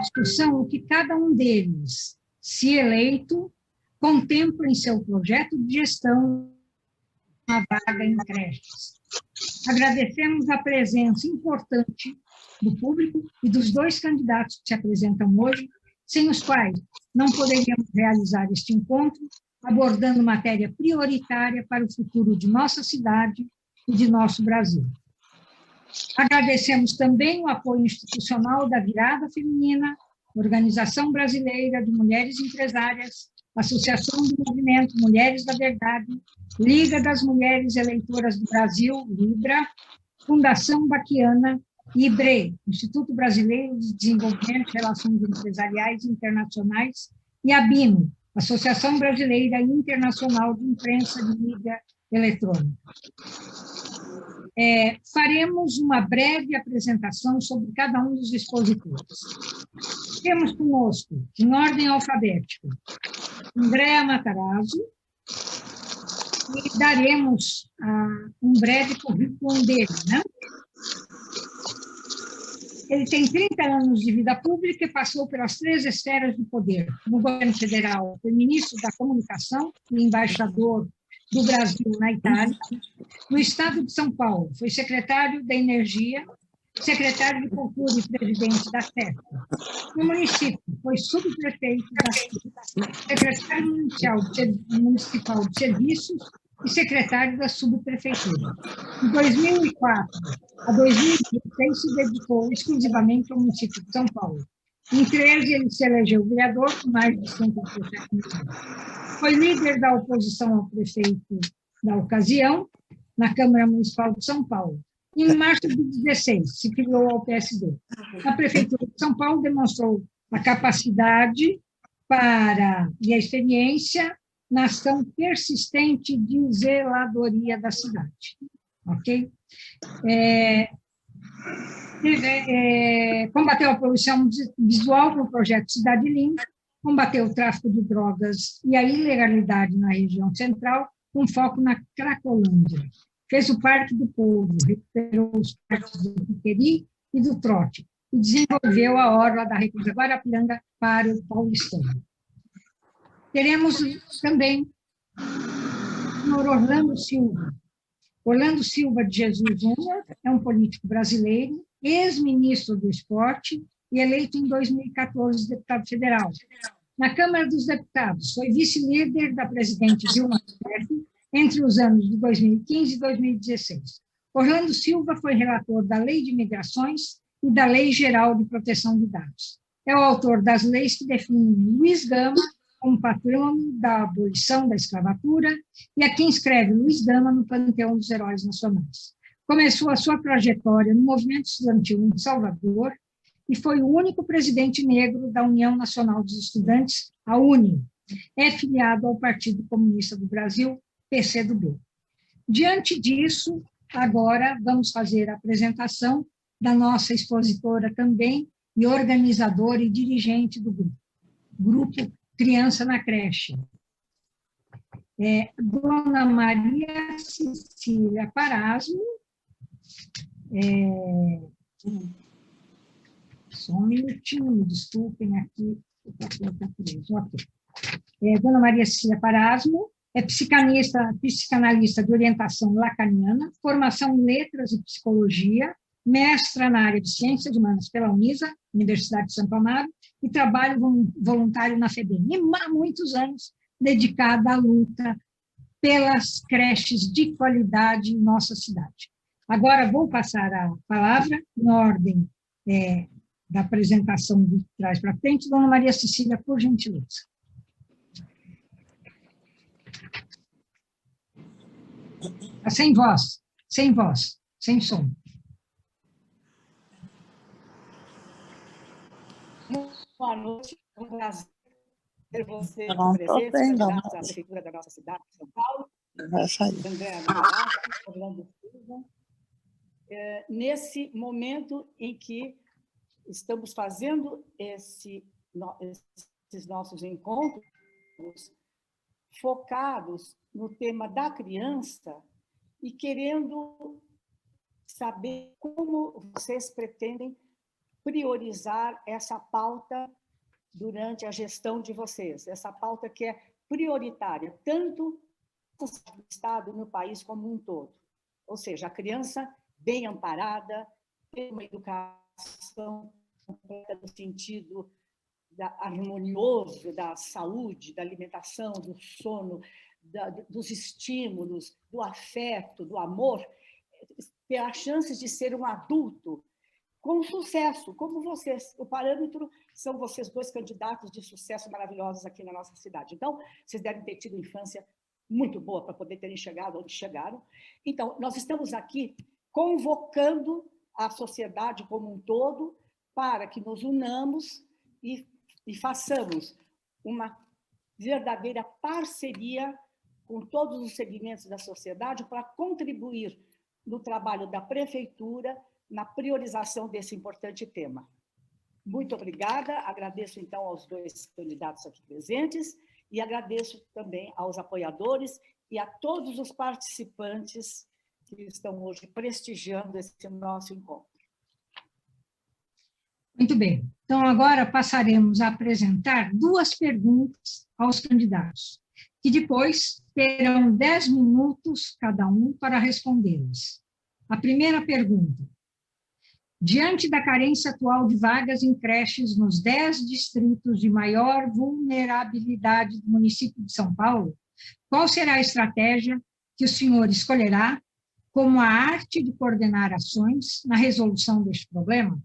discussão o que cada um deles, se eleito, contempla em seu projeto de gestão uma vaga em creches. Agradecemos a presença importante do público e dos dois candidatos que se apresentam hoje, sem os quais não poderíamos realizar este encontro, abordando matéria prioritária para o futuro de nossa cidade e de nosso Brasil. Agradecemos também o apoio institucional da Virada Feminina, Organização Brasileira de Mulheres Empresárias, Associação do Movimento Mulheres da Verdade, Liga das Mulheres Eleitoras do Brasil, Libra, Fundação Baquiana, IBRE, Instituto Brasileiro de Desenvolvimento e Relações Empresariais e Internacionais, e a BIM, Associação Brasileira Internacional de Imprensa de Mídia Eletrônica. Faremos uma breve apresentação sobre cada um dos expositores. Temos conosco, em ordem alfabética, Andréa Matarazzo, e daremos um breve currículo dele, né? Ele tem 30 anos de vida pública e passou pelas 3 esferas do poder. No governo federal, foi ministro da Comunicação e embaixador do Brasil na Itália. No estado de São Paulo, foi secretário da Energia, secretário de Cultura e presidente da CESP. No município, foi subprefeito da CESP, secretário municipal de Serviços e secretário da subprefeitura. De 2004 a 2016, se dedicou exclusivamente ao município de São Paulo. Em 13, ele se elegeu vereador com mais de 117 mil votos. Foi líder da oposição ao prefeito da ocasião, na Câmara Municipal de São Paulo. Em março de 2016, se filiou ao PSD. Na Prefeitura de São Paulo, demonstrou a capacidade e a experiência na ação persistente de zeladoria da cidade. Ok? Combateu a poluição visual com o projeto Cidade Limpa, combateu o tráfico de drogas e a ilegalidade na região central, com foco na Cracolândia. Fez o Parque do Povo, recuperou os parques do Piqueri e do Trote, e desenvolveu a orla da Represa Guarapiranga para o paulistano. Teremos também o senhor Orlando Silva. Orlando Silva de Jesus Júnior é um político brasileiro, ex-ministro do Esporte e eleito em 2014 deputado federal. Na Câmara dos Deputados, foi vice-líder da presidente Dilma Rousseff entre os anos de 2015 e 2016. Orlando Silva foi relator da Lei de Migrações e da Lei Geral de Proteção de Dados. É o autor das leis que definem Luiz Gama como patrono da abolição da escravatura e a quem inscreve Luiz Gama no Panteão dos Heróis Nacionais. Começou a sua trajetória no movimento estudantil em Salvador e foi o único presidente negro da União Nacional dos Estudantes, a UNE. É filiado ao Partido Comunista do Brasil, PCdoB. Diante disso, agora vamos fazer a apresentação da nossa expositora também, e organizadora e dirigente do Grupo Criança na Creche. Dona Maria Cecília Parasmo, só um minutinho, me desculpem aqui, o papel está preso. Okay. Dona Maria Cecília Parasmo é psicanalista de orientação lacaniana, formação em letras e psicologia, mestra na área de ciências humanas pela Unisa, Universidade de Santo Amaro, e trabalho voluntário na FEBEM. E há muitos anos dedicada à luta pelas creches de qualidade em nossa cidade. Agora vou passar a palavra, em ordem da apresentação de trás para frente, Dona Maria Cecília, por gentileza. Sem voz, sem som. Boa noite, é um prazer ter você presente da Prefeitura da nossa cidade de São Paulo. Andréa Matarazzo, Orlando Silva. Nesse momento em que estamos fazendo esses nossos encontros focados no tema da criança e querendo saber como vocês pretendem priorizar essa pauta durante a gestão de vocês, essa pauta que é prioritária, tanto no Estado, no país como um todo. Ou seja, a criança bem amparada, ter uma educação completa no sentido harmonioso da saúde, da alimentação, do sono, dos estímulos, do afeto, do amor, ter a chance de ser um adulto com sucesso, como vocês. O parâmetro são vocês dois candidatos de sucesso maravilhosos aqui na nossa cidade. Então, vocês devem ter tido infância muito boa para poder terem chegado onde chegaram. Então, nós estamos aqui convocando a sociedade como um todo para que nos unamos e façamos uma verdadeira parceria com todos os segmentos da sociedade para contribuir no trabalho da prefeitura na priorização desse importante tema. Muito obrigada, agradeço então aos dois candidatos aqui presentes e agradeço também aos apoiadores e a todos os participantes que estão hoje prestigiando esse nosso encontro. Muito bem. Então, agora passaremos a apresentar 2 perguntas aos candidatos, que depois terão 10 minutos cada um para respondê-las. A primeira pergunta: diante da carência atual de vagas em creches nos 10 distritos de maior vulnerabilidade do município de São Paulo, qual será a estratégia que o senhor escolherá como a arte de coordenar ações na resolução deste problema?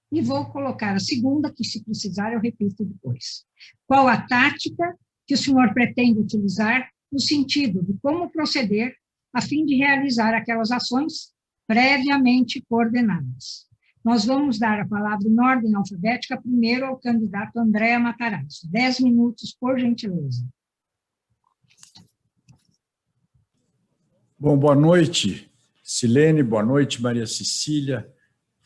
E vou colocar a segunda, que se precisar eu repito depois. Qual a tática que o senhor pretende utilizar no sentido de como proceder a fim de realizar aquelas ações previamente coordenadas? Nós vamos dar a palavra em ordem alfabética primeiro ao candidato André Matarazzo. 10 minutos, por gentileza. Bom, boa noite, Silene, boa noite, Maria Cecília,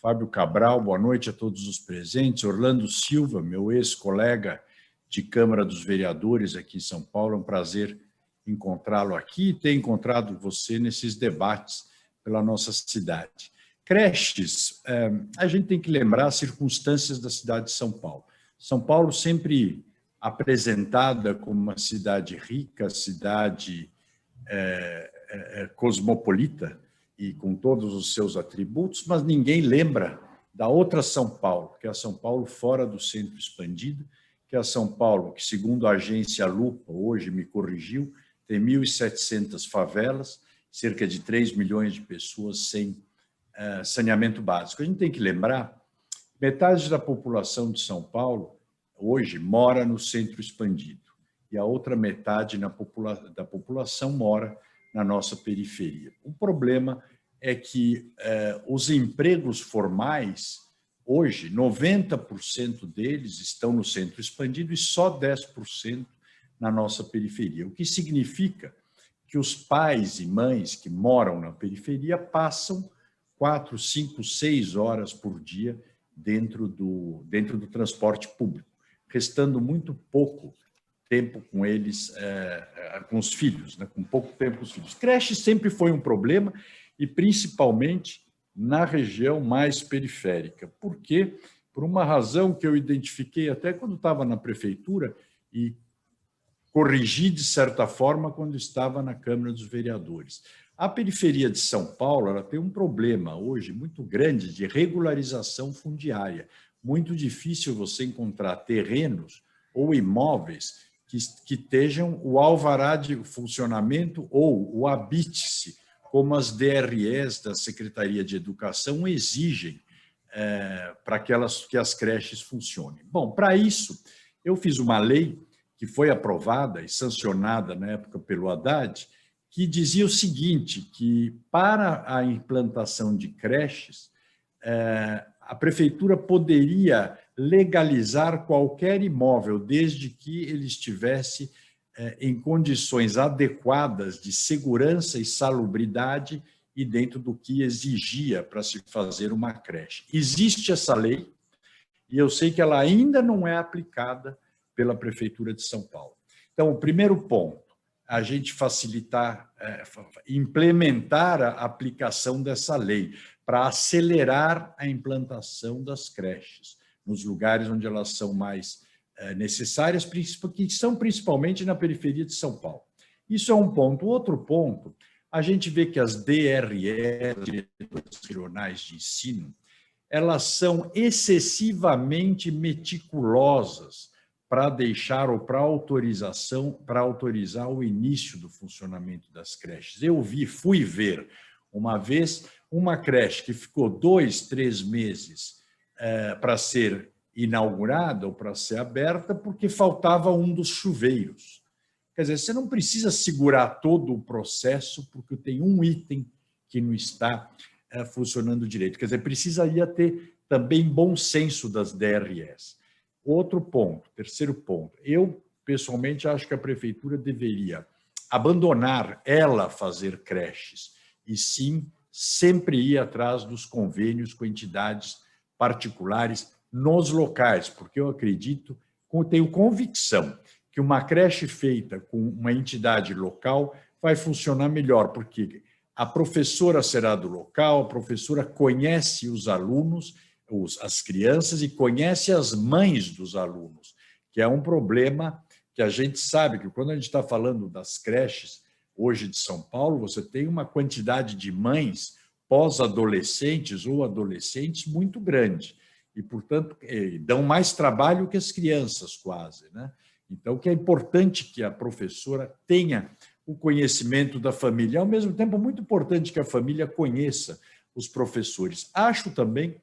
Fábio Cabral, boa noite a todos os presentes. Orlando Silva, meu ex-colega de Câmara dos Vereadores aqui em São Paulo, é um prazer encontrá-lo aqui e ter encontrado você nesses debates pela nossa cidade. Creches, a gente tem que lembrar as circunstâncias da cidade de São Paulo. São Paulo sempre apresentada como uma cidade rica, cidade cosmopolita, e com todos os seus atributos, mas ninguém lembra da outra São Paulo, que é a São Paulo fora do centro expandido, que é a São Paulo que, segundo a agência Lupa, hoje me corrigiu, tem 1.700 favelas, cerca de 3 milhões de pessoas sem saneamento básico. A gente tem que lembrar, metade da população de São Paulo, hoje, mora no centro expandido, e a outra metade da população mora na nossa periferia. O problema é que os empregos formais, hoje, 90% deles estão no centro expandido e só 10% na nossa periferia, o que significa que os pais e mães que moram na periferia passam 4, 5, 6 horas por dia dentro do transporte público, restando muito pouco tempo com eles, com os filhos, né? Com pouco tempo com os filhos. Creche sempre foi um problema, e principalmente na região mais periférica. Por quê? Por uma razão que eu identifiquei até quando estava na prefeitura e corrigi, de certa forma, quando estava na Câmara dos Vereadores. A periferia de São Paulo ela tem um problema hoje muito grande de regularização fundiária. Muito difícil você encontrar terrenos ou imóveis que estejam o alvará de funcionamento ou o habite-se, como as DREs da Secretaria de Educação exigem para que as creches funcionem. Bom, para isso, eu fiz uma lei que foi aprovada e sancionada na época pelo Haddad, que dizia o seguinte, que para a implantação de creches, a prefeitura poderia legalizar qualquer imóvel, desde que ele estivesse em condições adequadas de segurança e salubridade e dentro do que exigia para se fazer uma creche. Existe essa lei e eu sei que ela ainda não é aplicada pela Prefeitura de São Paulo. Então, o primeiro ponto, a gente facilitar, implementar a aplicação dessa lei, para acelerar a implantação das creches, nos lugares onde elas são mais necessárias, que são principalmente na periferia de São Paulo. Isso é um ponto. Outro ponto, a gente vê que as DREs, diretores regionais de ensino, elas são excessivamente meticulosas para deixar ou para autorizar o início do funcionamento das creches. Eu fui ver uma vez uma creche que ficou 2, 3 meses para ser inaugurada ou para ser aberta porque faltava um dos chuveiros. Quer dizer, você não precisa segurar todo o processo porque tem um item que não está funcionando direito. Quer dizer, precisaria ter também bom senso das DREs. Outro ponto, terceiro ponto, eu pessoalmente acho que a prefeitura deveria abandonar ela fazer creches e sim sempre ir atrás dos convênios com entidades particulares nos locais, porque eu acredito, tenho convicção que uma creche feita com uma entidade local vai funcionar melhor, porque a professora será do local, a professora conhece os alunos, as crianças, e conhece as mães dos alunos, que é um problema que a gente sabe que quando a gente está falando das creches hoje de São Paulo, você tem uma quantidade de mães pós-adolescentes ou adolescentes muito grande e, portanto, dão mais trabalho que as crianças quase, né? Então, que é importante que a professora tenha o conhecimento da família. Ao mesmo tempo, muito importante que a família conheça os professores. Acho também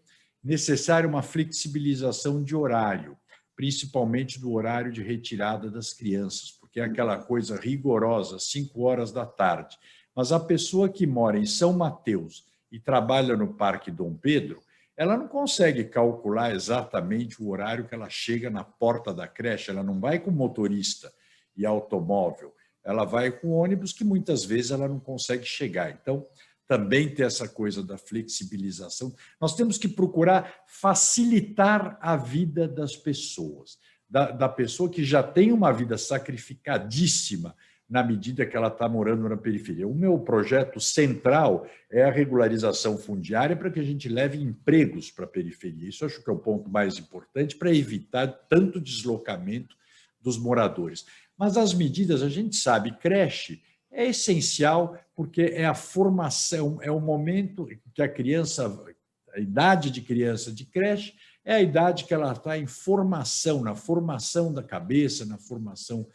necessária uma flexibilização de horário, principalmente do horário de retirada das crianças, porque é aquela coisa rigorosa, 5 horas da tarde. Mas a pessoa que mora em São Mateus e trabalha no Parque Dom Pedro, ela não consegue calcular exatamente o horário que ela chega na porta da creche, ela não vai com motorista e automóvel, ela vai com ônibus que muitas vezes ela não consegue chegar. Então, também ter essa coisa da flexibilização. Nós temos que procurar facilitar a vida das pessoas, da pessoa que já tem uma vida sacrificadíssima na medida que ela está morando na periferia. O meu projeto central é a regularização fundiária para que a gente leve empregos para a periferia. Isso eu acho que é o ponto mais importante para evitar tanto deslocamento dos moradores. Mas as medidas, a gente sabe, creche é essencial porque é a formação, é o momento que a criança, a idade de criança de creche é a idade que ela está em formação, na formação da cabeça, na formação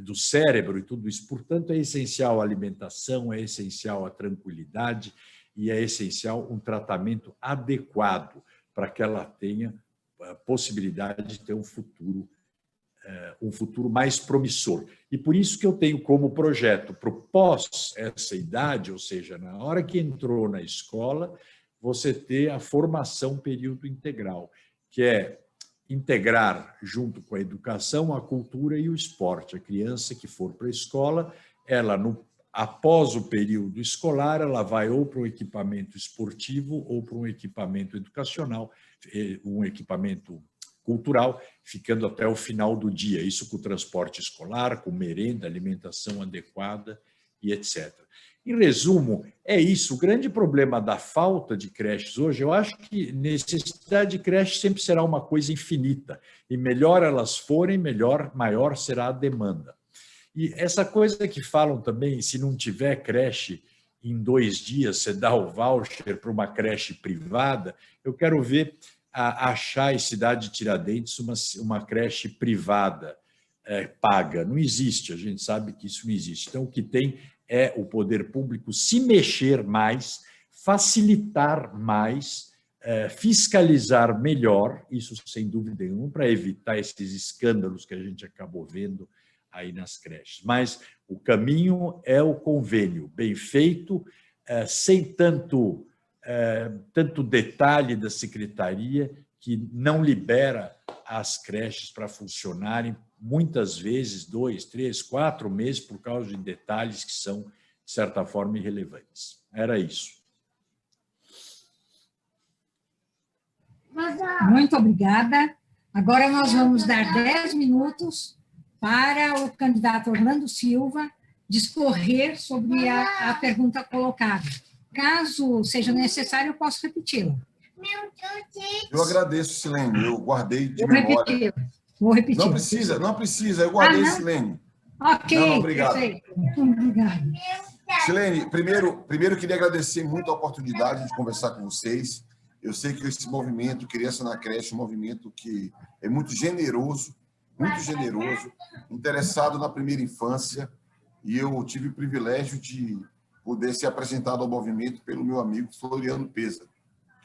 do cérebro e tudo isso. Portanto, é essencial a alimentação, é essencial a tranquilidade e é essencial um tratamento adequado para que ela tenha a possibilidade de ter um futuro mais promissor. E por isso que eu tenho como projeto, para pós essa idade, ou seja, na hora que entrou na escola, você ter a formação período integral, que é integrar, junto com a educação, a cultura e o esporte. A criança que for para a escola, ela, após o período escolar, ela vai ou para um equipamento esportivo ou para um equipamento educacional, um equipamento cultural, ficando até o final do dia. Isso com o transporte escolar, com merenda, alimentação adequada e etc. Em resumo, é isso. O grande problema da falta de creches hoje, eu acho que necessidade de creche sempre será uma coisa infinita. E melhor elas forem, maior será a demanda. E essa coisa que falam também, se não tiver creche em 2 dias, você dá o voucher para uma creche privada, eu quero ver achar em Cidade de Tiradentes uma creche privada paga. Não existe, a gente sabe que isso não existe. Então, o que tem é o poder público se mexer mais, facilitar mais, fiscalizar melhor, isso sem dúvida nenhuma, para evitar esses escândalos que a gente acabou vendo aí nas creches. Mas o caminho é o convênio, bem feito, sem tanto detalhe da secretaria, que não libera as creches para funcionarem, muitas vezes 2, 3, 4 meses, por causa de detalhes que são, de certa forma, irrelevantes. Era isso. Muito obrigada. Agora nós vamos dar 10 minutos para o candidato Orlando Silva discorrer sobre a pergunta colocada. Caso seja necessário, eu posso repeti-la. Eu agradeço, Silene, eu guardei de memória. Vou repetir. Não precisa, eu guardei, Silene. Ok, não, obrigado. Obrigado. Silene, primeiro eu queria agradecer muito a oportunidade de conversar com vocês. Eu sei que esse movimento Criança na Creche é um movimento que é muito generoso, interessado na primeira infância, e eu tive o privilégio de poder ser apresentado ao movimento pelo meu amigo Floriano Pesa,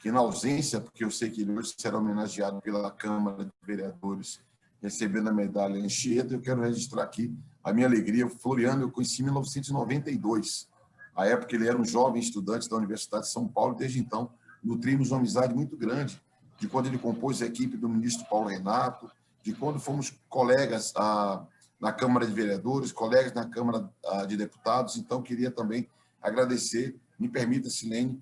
que na ausência, porque eu sei que ele hoje será homenageado pela Câmara de Vereadores, recebendo a medalha Anchieta, eu quero registrar aqui a minha alegria. O Floriano eu conheci em 1992. À época, ele era um jovem estudante da Universidade de São Paulo, e desde então nutrimos uma amizade muito grande, de quando ele compôs a equipe do ministro Paulo Renato, de quando fomos colegas na Câmara de Vereadores, colegas na Câmara de Deputados. Então, queria também agradecer, me permita, Silene,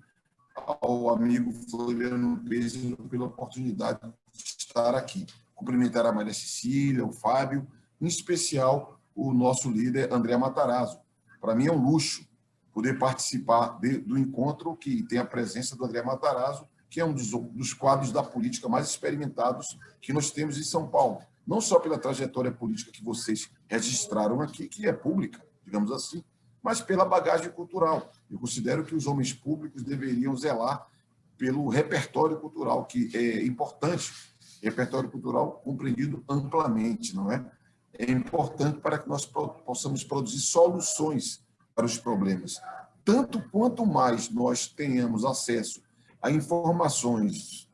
ao amigo Floriano Pes pela oportunidade de estar aqui. Cumprimentar a Maria Cecília, o Fábio, em especial o nosso líder, André Matarazzo. Para mim é um luxo poder participar do encontro que tem a presença do André Matarazzo, que é um dos quadros da política mais experimentados que nós temos em São Paulo. Não só pela trajetória política que vocês registraram aqui, que é pública, digamos assim, mas pela bagagem cultural. Eu considero que os homens públicos deveriam zelar pelo repertório cultural, que é importante, repertório cultural compreendido amplamente, não é? É importante para que nós possamos produzir soluções para os problemas. Tanto quanto mais nós tenhamos acesso a informações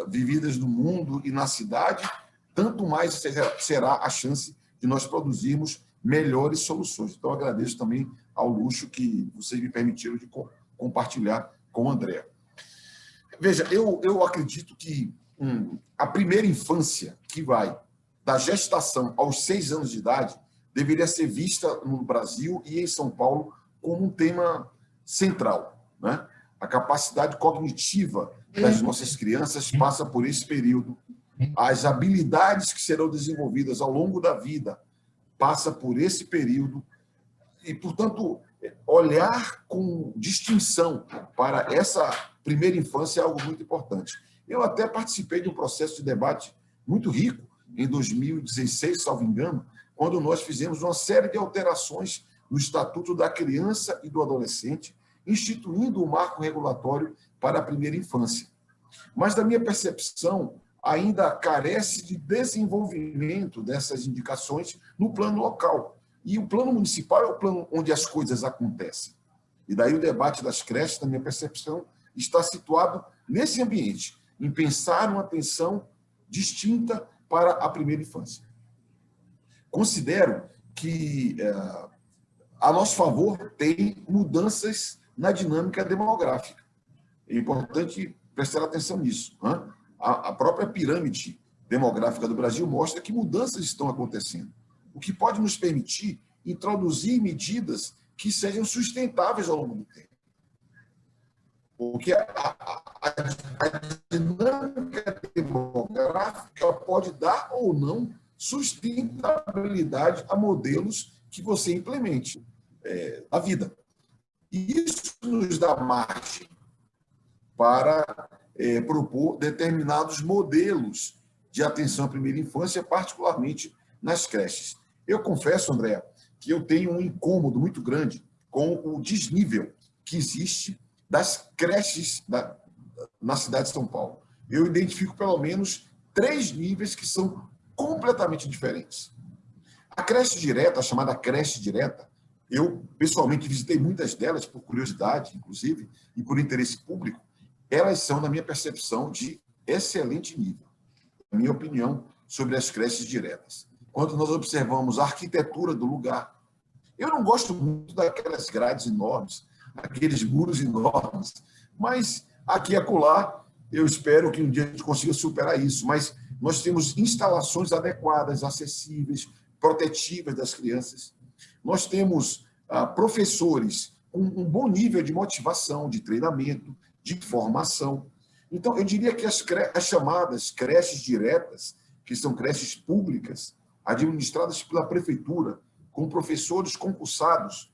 vividas no mundo e na cidade, tanto mais será a chance de nós produzirmos melhores soluções. Então, agradeço também ao luxo que vocês me permitiram de compartilhar com o André. Veja, eu acredito que a primeira infância, que vai da gestação aos 6 anos de idade, deveria ser vista no Brasil e em São Paulo como um tema central, né? A capacidade cognitiva das nossas crianças passa por esse período. As habilidades que serão desenvolvidas ao longo da vida passa por esse período. E, portanto, olhar com distinção para essa primeira infância é algo muito importante. Eu até participei de um processo de debate muito rico em 2016, salvo engano, quando nós fizemos uma série de alterações no Estatuto da Criança e do Adolescente, instituindo o marco regulatório para a primeira infância. Mas, da minha percepção, ainda carece de desenvolvimento dessas indicações no plano local. E o plano municipal é o plano onde as coisas acontecem. E daí o debate das creches, na minha percepção, está situado nesse ambiente, em pensar uma atenção distinta para a primeira infância. Considero que, a nosso favor, tem mudanças na dinâmica demográfica. É importante prestar atenção nisso. Né? A própria pirâmide demográfica do Brasil mostra que mudanças estão acontecendo, o que pode nos permitir introduzir medidas que sejam sustentáveis ao longo do tempo. Porque a dinâmica demográfica pode dar ou não sustentabilidade a modelos que você implemente na vida. E isso nos dá margem para propor determinados modelos de atenção à primeira infância, particularmente nas creches. Eu confesso, André, que eu tenho um incômodo muito grande com o desnível que existe das creches na cidade de São Paulo. Eu identifico pelo menos 3 níveis que são completamente diferentes. A creche direta, a chamada creche direta, eu pessoalmente visitei muitas delas por curiosidade, inclusive, e por interesse público. Elas são, na minha percepção, de excelente nível. Na minha opinião sobre as creches diretas. Quando nós observamos a arquitetura do lugar, eu não gosto muito daquelas grades enormes, aqueles muros enormes, mas aqui e acolá, eu espero que um dia a gente consiga superar isso, mas nós temos instalações adequadas, acessíveis, protetivas das crianças. Nós temos professores com um bom nível de motivação, de treinamento, de formação. Então, eu diria que as chamadas creches diretas, que são creches públicas, administradas pela prefeitura, com professores concursados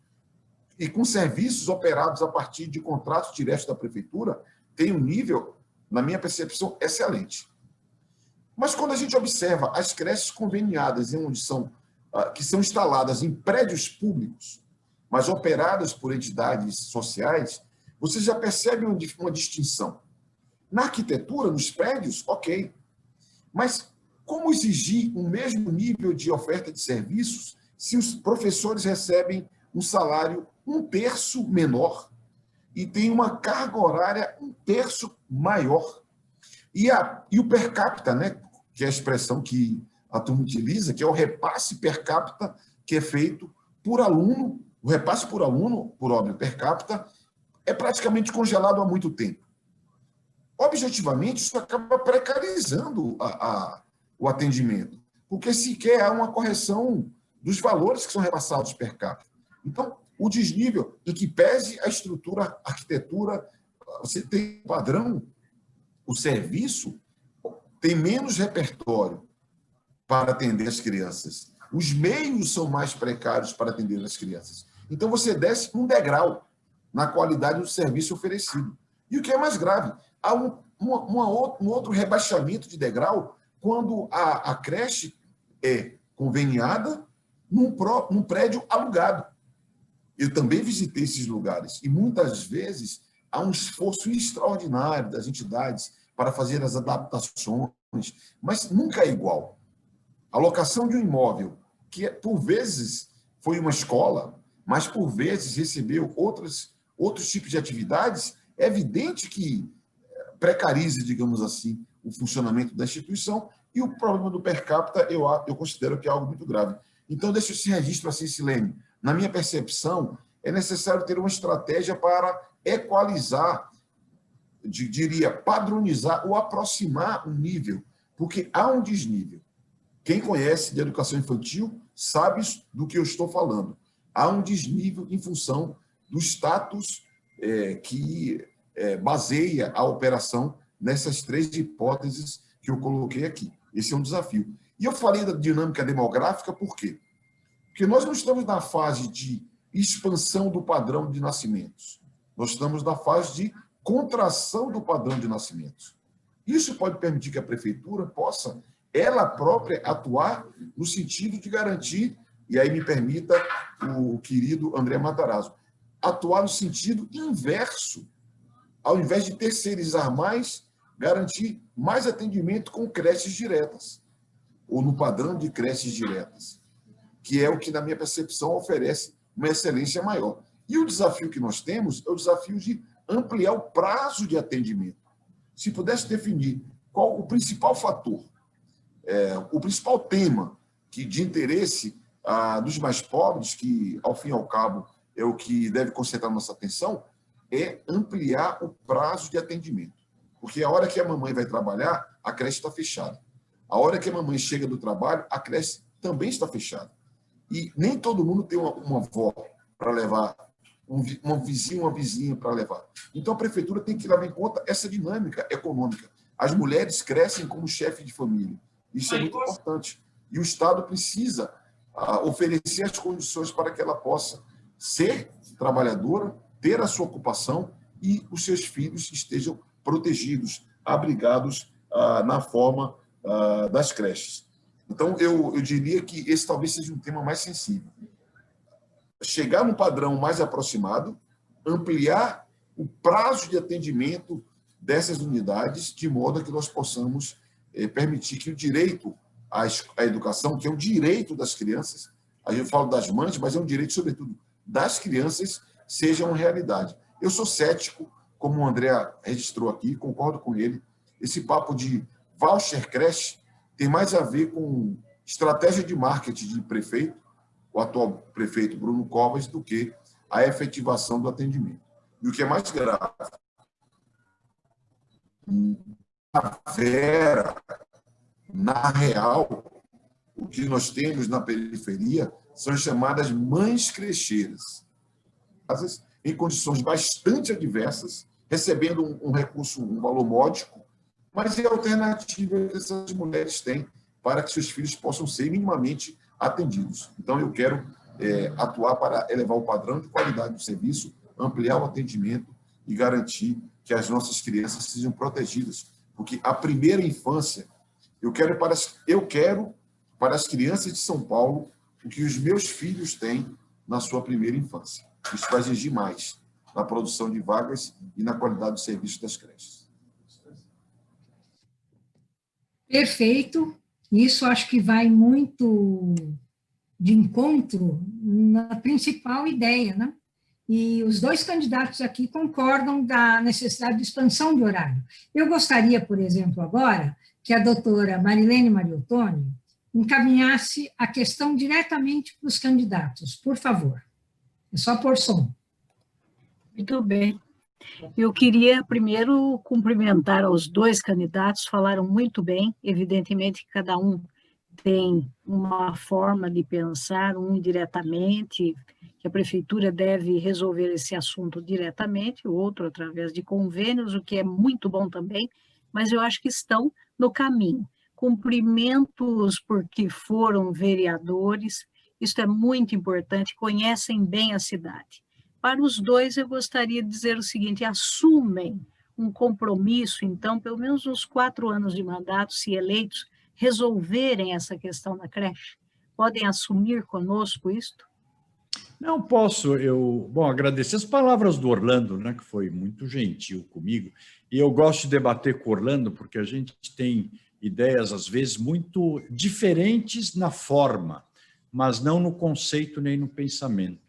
e com serviços operados a partir de contratos diretos da prefeitura, tem um nível, na minha percepção, excelente. Mas quando a gente observa as creches conveniadas, que são instaladas em prédios públicos, mas operadas por entidades sociais, você já percebe uma distinção. Na arquitetura, nos prédios, ok. Mas como exigir o mesmo nível de oferta de serviços se os professores recebem um salário 1/3 menor e tem uma carga horária 1/3 maior? E o per capita, né, que é a expressão que a turma utiliza, que é o repasse per capita que é feito por aluno, o repasse por aluno, por óbvio, per capita, é praticamente congelado há muito tempo. Objetivamente, isso acaba precarizando o atendimento, porque sequer há uma correção dos valores que são repassados per capita. Então, o desnível, em que pese a estrutura, a arquitetura, você tem padrão, o serviço tem menos repertório para atender as crianças. Os meios são mais precários para atender as crianças. Então, você desce um degrau na qualidade do serviço oferecido. E o que é mais grave, há um outro rebaixamento de degrau quando a creche é conveniada num prédio alugado. Eu também visitei esses lugares e, muitas vezes, há um esforço extraordinário das entidades para fazer as adaptações, mas nunca é igual. A locação de um imóvel, que por vezes foi uma escola, mas por vezes recebeu outros tipos de atividades, é evidente que precariza, digamos assim, o funcionamento da instituição, e o problema do per capita eu considero que é algo muito grave. Então, deixa esse registro assim, Silene. Na minha percepção, é necessário ter uma estratégia para equalizar, diria, padronizar ou aproximar um nível, porque há um desnível. Quem conhece de educação infantil sabe do que eu estou falando. Há um desnível em função do status que baseia a operação nessas 3 hipóteses que eu coloquei aqui. Esse é um desafio. E eu falei da dinâmica demográfica por quê? Porque nós não estamos na fase de expansão do padrão de nascimentos. Nós estamos na fase de contração do padrão de nascimentos. Isso pode permitir que a prefeitura possa, ela própria, atuar no sentido de garantir, e aí me permita o querido André Matarazzo, atuar no sentido inverso. Ao invés de terceirizar mais, garantir mais atendimento com creches diretas, ou no padrão de creches diretas, que é o que, na minha percepção, oferece uma excelência maior. E o desafio que nós temos é o desafio de ampliar o prazo de atendimento. Se pudesse definir qual o principal fator, o principal tema de interesse dos mais pobres, que, ao fim e ao cabo, é o que deve concentrar nossa atenção, é ampliar o prazo de atendimento. Porque a hora que a mamãe vai trabalhar, a creche está fechada. A hora que a mamãe chega do trabalho, a creche também está fechada. E nem todo mundo tem uma avó para levar, uma vizinha para levar. Então, a prefeitura tem que levar em conta essa dinâmica econômica. As mulheres crescem como chefe de família. Isso é muito importante. E o Estado precisa oferecer as condições para que ela possa ser trabalhadora, ter a sua ocupação e os seus filhos estejam protegidos, abrigados na forma das creches. Então, eu diria que esse talvez seja um tema mais sensível. Chegar num padrão mais aproximado, ampliar o prazo de atendimento dessas unidades, de modo que nós possamos permitir que o direito à educação, que é um direito das crianças, a gente fala das mães, mas é um direito, sobretudo, das crianças, seja uma realidade. Eu sou cético, como o André registrou aqui, concordo com ele, esse papo de voucher creche tem mais a ver com estratégia de marketing de prefeito, o atual prefeito Bruno Covas, do que a efetivação do atendimento. E o que é mais grave, na real, o que nós temos na periferia são as chamadas mães crecheiras, em condições bastante adversas, recebendo um recurso, um valor módico, mas é a alternativa que essas mulheres têm para que seus filhos possam ser minimamente atendidos. Então, eu quero atuar para elevar o padrão de qualidade do serviço, ampliar o atendimento e garantir que as nossas crianças sejam protegidas. Porque a primeira infância, eu quero para as crianças de São Paulo o que os meus filhos têm na sua primeira infância. Isso vai exigir mais na produção de vagas e na qualidade do serviço das creches. Perfeito. Isso acho que vai muito de encontro na principal ideia, né? E os dois candidatos aqui concordam da necessidade de expansão de horário. Eu gostaria, por exemplo, agora, que a doutora Marilene Mariottoni encaminhasse a questão diretamente para os candidatos, por favor. É só por som. Muito bem. Eu queria primeiro cumprimentar os dois candidatos, falaram muito bem, evidentemente que cada um tem uma forma de pensar, um diretamente, que a prefeitura deve resolver esse assunto diretamente, o outro através de convênios, o que é muito bom também, mas eu acho que estão no caminho. Cumprimentos porque foram vereadores, isso é muito importante, conhecem bem a cidade. Para os dois, eu gostaria de dizer o seguinte, assumem um compromisso, então, pelo menos nos 4 anos de mandato, se eleitos, resolverem essa questão da creche? Podem assumir conosco isto? Não posso. Bom, agradecer as palavras do Orlando, né, que foi muito gentil comigo. E eu gosto de debater com o Orlando, porque a gente tem ideias, às vezes, muito diferentes na forma, mas não no conceito nem no pensamento,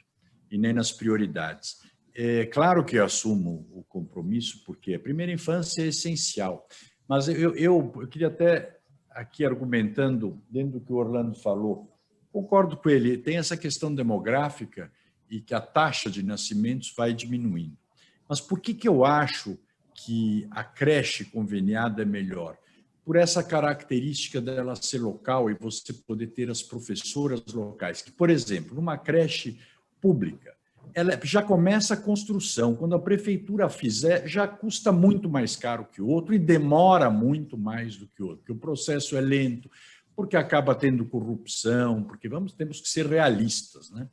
e nem nas prioridades. É claro que eu assumo o compromisso, porque a primeira infância é essencial. Mas eu queria até, aqui argumentando, dentro do que o Orlando falou, concordo com ele, tem essa questão demográfica e que a taxa de nascimentos vai diminuindo. Mas por que eu acho que a creche conveniada é melhor? Por essa característica dela ser local e você poder ter as professoras locais, que, por exemplo, numa creche pública, ela já começa a construção. Quando a prefeitura fizer, já custa muito mais caro que o outro e demora muito mais do que o outro, porque o processo é lento, porque acaba tendo corrupção, porque temos que ser realistas, né?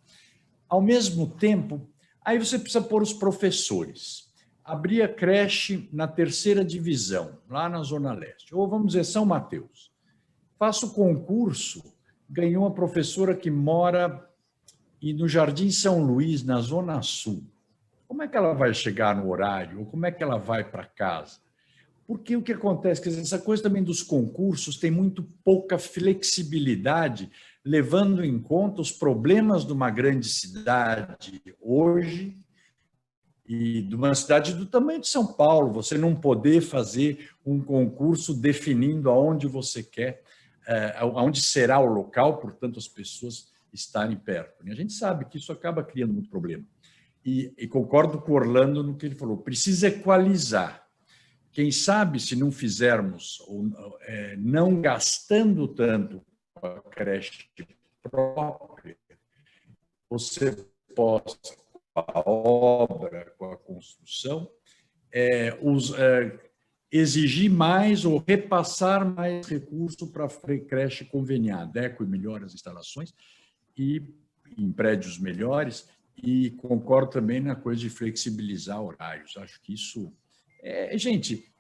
Ao mesmo tempo, aí você precisa pôr os professores. Abrir a creche na 3ª divisão, lá na Zona Leste, ou vamos dizer São Mateus. Faço o concurso, ganhou uma professora que mora no Jardim São Luís, na Zona Sul. Como é que ela vai chegar no horário? Ou como é que ela vai para casa? Porque o que acontece? Quer dizer, essa coisa também dos concursos tem muito pouca flexibilidade, levando em conta os problemas de uma grande cidade hoje e de uma cidade do tamanho de São Paulo, você não poder fazer um concurso definindo aonde você quer, aonde será o local, portanto, as pessoas estarem perto. A gente sabe que isso acaba criando muito problema. E concordo com o Orlando no que ele falou, precisa equalizar. Quem sabe, se não fizermos, não gastando tanto com a creche própria, você possa, com a obra, com a construção, exigir mais ou repassar mais recurso para a creche conveniada, adequa e melhora as instalações, e em prédios melhores, e concordo também na coisa de flexibilizar horários. Acho que isso... gente,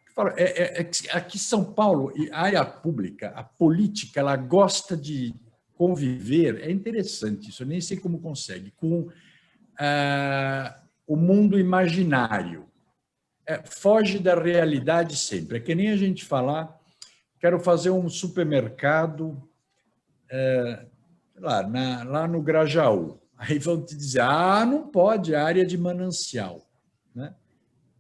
aqui em São Paulo, a área pública, a política, ela gosta de conviver, é interessante isso, eu nem sei como consegue, com o mundo imaginário. Foge da realidade sempre. É que nem a gente falar, quero fazer um supermercado... lá no Grajaú. Aí vão te dizer, não pode, a área de manancial. Né?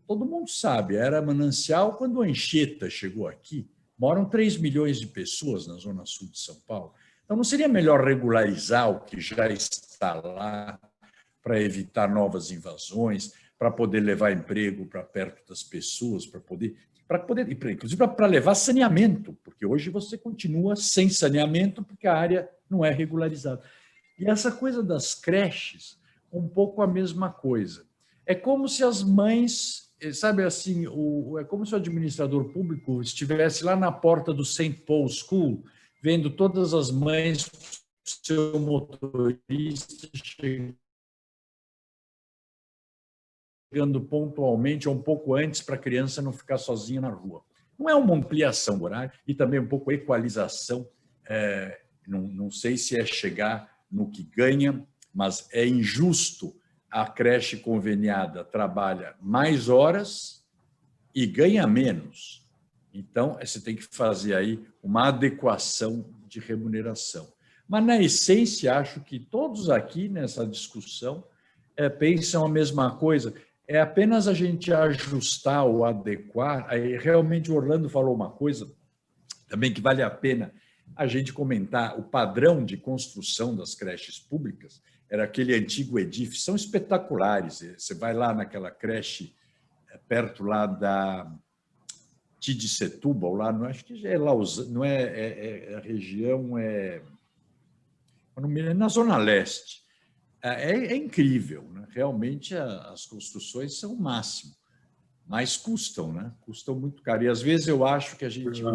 Todo mundo sabe, era manancial quando a Anchieta chegou aqui. Moram 3 milhões de pessoas na Zona Sul de São Paulo. Então, não seria melhor regularizar o que já está lá para evitar novas invasões, para poder levar emprego para perto das pessoas, para poder inclusive para levar saneamento, porque hoje você continua sem saneamento porque a área não é regularizada. E essa coisa das creches, um pouco a mesma coisa. É como se as mães, sabe assim, é como se o administrador público estivesse lá na porta do St. Paul's School vendo todas as mães, seu motorista chegando pontualmente ou um pouco antes para a criança não ficar sozinha na rua. Não é uma ampliação do horário e também um pouco equalização. Não sei se é chegar no que ganha, mas é injusto. A creche conveniada trabalha mais horas e ganha menos. Então, você tem que fazer aí uma adequação de remuneração. Mas, na essência, acho que todos aqui nessa discussão pensam a mesma coisa. É apenas a gente ajustar ou adequar. Aí, realmente, o Orlando falou uma coisa também que vale a pena a gente comentar. O padrão de construção das creches públicas era aquele antigo edifício, são espetaculares. Você vai lá naquela creche perto lá da Tidsetuba, lá, não acho que é Lausanne, não é a região, na Zona Leste. É incrível, né? Realmente as construções são o máximo, mas custam, né? Custam muito caro. E às vezes eu acho que o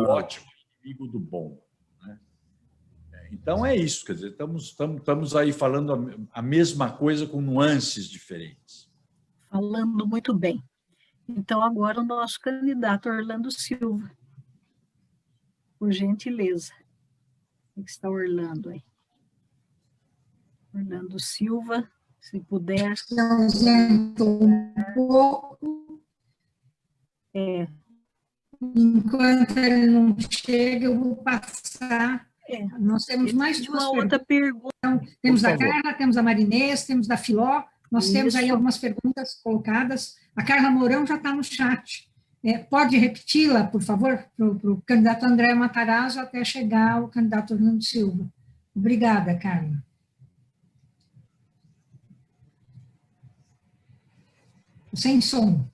ótimo é inimigo do bom. Então, é isso, quer dizer, estamos aí falando a mesma coisa com nuances diferentes. Falando muito bem. Então, agora o nosso candidato Orlando Silva. Por gentileza. O que está Orlando aí? Orlando Silva, se puder. Se ausentou um pouco. Enquanto ele não chega, eu vou passar. Nós temos mais duas outra pergunta. Então, temos a Carla, temos a Marinês, temos a Filó, nós temos aí algumas perguntas colocadas. A Carla Mourão já está no chat. Pode repeti-la, por favor, para o candidato André Matarazzo até chegar o candidato Orlando Silva. Obrigada, Carla. Sem som.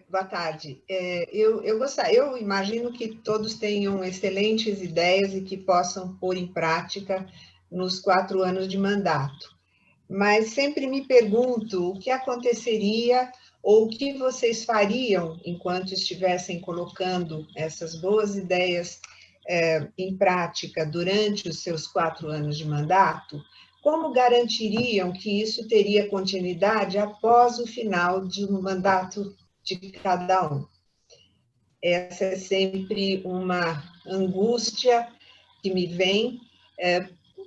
Boa tarde. Eu imagino que todos tenham excelentes ideias e que possam pôr em prática nos 4 anos de mandato. Mas sempre me pergunto o que aconteceria ou o que vocês fariam enquanto estivessem colocando essas boas ideias em prática durante os seus 4 anos de mandato. Como garantiriam que isso teria continuidade após o final de um mandato de cada um? Essa é sempre uma angústia que me vem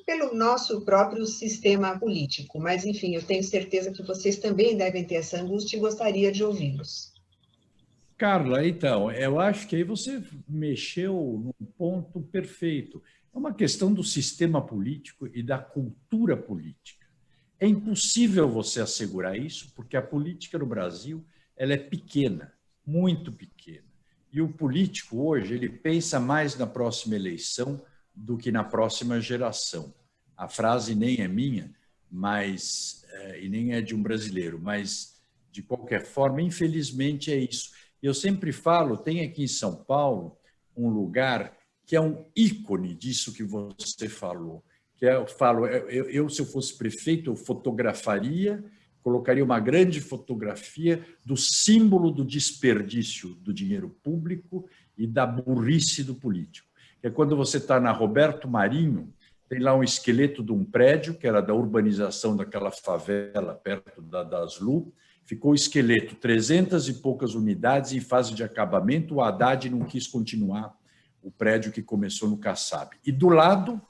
pelo nosso próprio sistema político, mas, enfim, eu tenho certeza que vocês também devem ter essa angústia e gostaria de ouvi-los. Carla, então, eu acho que aí você mexeu num ponto perfeito. É uma questão do sistema político e da cultura política. É impossível você assegurar isso, porque a política no Brasil ela é pequena, muito pequena. E o político hoje ele pensa mais na próxima eleição do que na próxima geração. A frase nem é minha, e nem é de um brasileiro, mas, de qualquer forma, infelizmente é isso. Eu sempre falo, tem aqui em São Paulo um lugar que é um ícone disso que você falou. Que se eu fosse prefeito, eu fotografaria, colocaria uma grande fotografia do símbolo do desperdício do dinheiro público e da burrice do político. Que é quando você está na Roberto Marinho, tem lá um esqueleto de um prédio, que era da urbanização daquela favela perto da Aslu, ficou o esqueleto, 300 e poucas unidades em fase de acabamento, o Haddad não quis continuar o prédio que começou no Kassab. E do lado,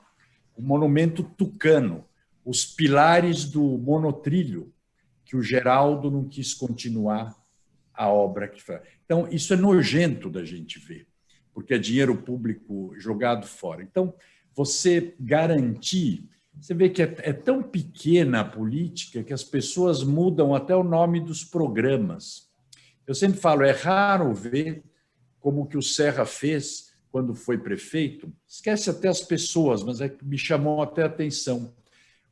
o monumento Tucano, os pilares do monotrilho, que o Geraldo não quis continuar a obra que faz. Então, isso é nojento da gente ver, porque é dinheiro público jogado fora. Então, você garantir... Você vê que é tão pequena a política que as pessoas mudam até o nome dos programas. Eu sempre falo, é raro ver como que o Serra fez quando foi prefeito. Esquece até as pessoas, mas me chamou até a atenção.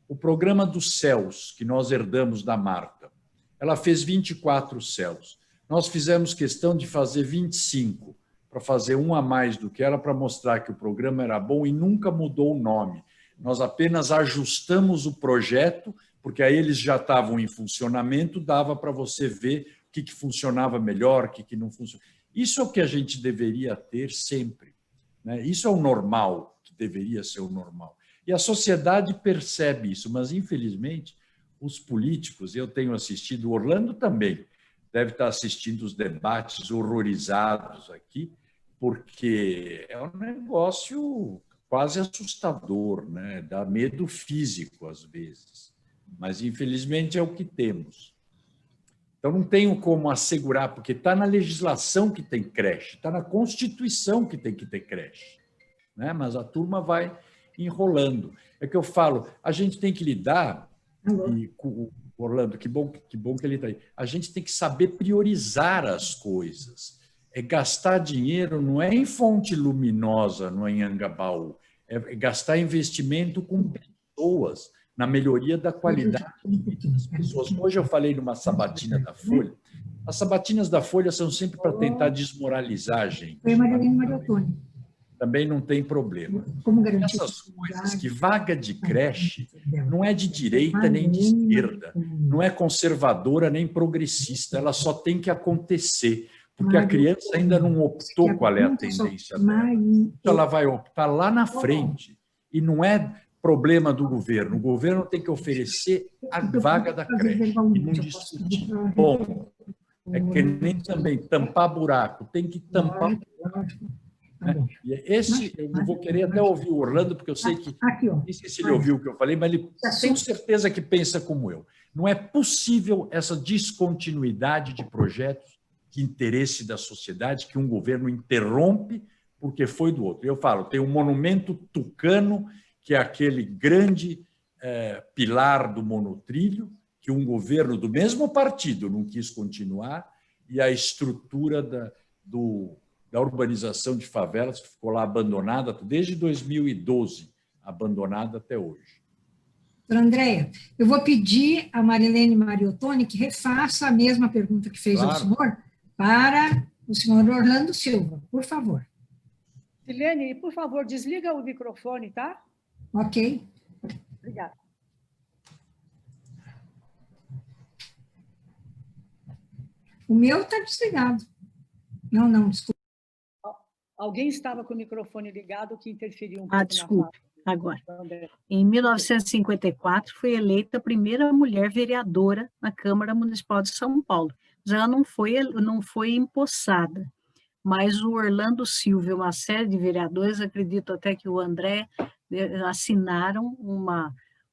O programa dos céus, que nós herdamos da Marta, ela fez 24 céus. Nós fizemos questão de fazer 25, para fazer um a mais do que ela, para mostrar que o programa era bom e nunca mudou o nome. Nós apenas ajustamos o projeto, porque aí eles já estavam em funcionamento, dava para você ver o que funcionava melhor, o que não funcionava. Isso é o que a gente deveria ter sempre, né? Isso é o normal, que deveria ser o normal. E a sociedade percebe isso, mas, infelizmente, os políticos, eu tenho assistido, o Orlando também deve estar assistindo os debates horrorizados aqui, porque é um negócio quase assustador, né? Dá medo físico, às vezes. Mas, infelizmente, é o que temos. Então, não tenho como assegurar, porque está na legislação que tem creche, está na Constituição que tem que ter creche, né? Mas a turma vai enrolando. É que eu falo, a gente tem que lidar, e com o Orlando, que bom que ele está aí, a gente tem que saber priorizar as coisas. Gastar dinheiro não é em fonte luminosa no Anhangabaú, é gastar investimento com pessoas, na melhoria da qualidade de vida das pessoas. Hoje eu falei numa sabatina da Folha. As sabatinas da Folha são sempre para tentar desmoralizar a gente. Foi a Marilene Mariotoni. Também não tem problema. Essas coisas que vaga de creche não é de direita nem de esquerda, não é conservadora nem progressista, ela só tem que acontecer, porque a criança ainda não optou qual é a tendência dela. Ela vai optar lá na frente, e não é problema do governo. O governo tem que oferecer a vaga da creche e não discutir. Bom, é que nem também tampar buraco, tem que tampar. Né? E esse, eu vou querer até ouvir o Orlando, porque eu sei que, não sei se ele ouviu o que eu falei, mas ele tenho certeza que pensa como eu. Não é possível essa descontinuidade de projetos de interesse da sociedade que um governo interrompe porque foi do outro. Eu falo, tem um monumento tucano, que é aquele grande pilar do monotrilho, que um governo do mesmo partido não quis continuar, e a estrutura da urbanização de favelas, que ficou lá abandonada desde 2012, abandonada até hoje. Andréia, eu vou pedir a Marilene Mariotoni que refaça a mesma pergunta que fez ao senhor para o senhor Orlando Silva, por favor. Silene, por favor, desliga o microfone, tá? Ok. Obrigada. O meu está desligado. Não, desculpa. Alguém estava com o microfone ligado que interferiu um pouco desculpe, agora. Em 1954, foi eleita a primeira mulher vereadora na Câmara Municipal de São Paulo. Já ela não foi empossada, mas o Orlando Silva e uma série de vereadores, acredito até que o André, assinaram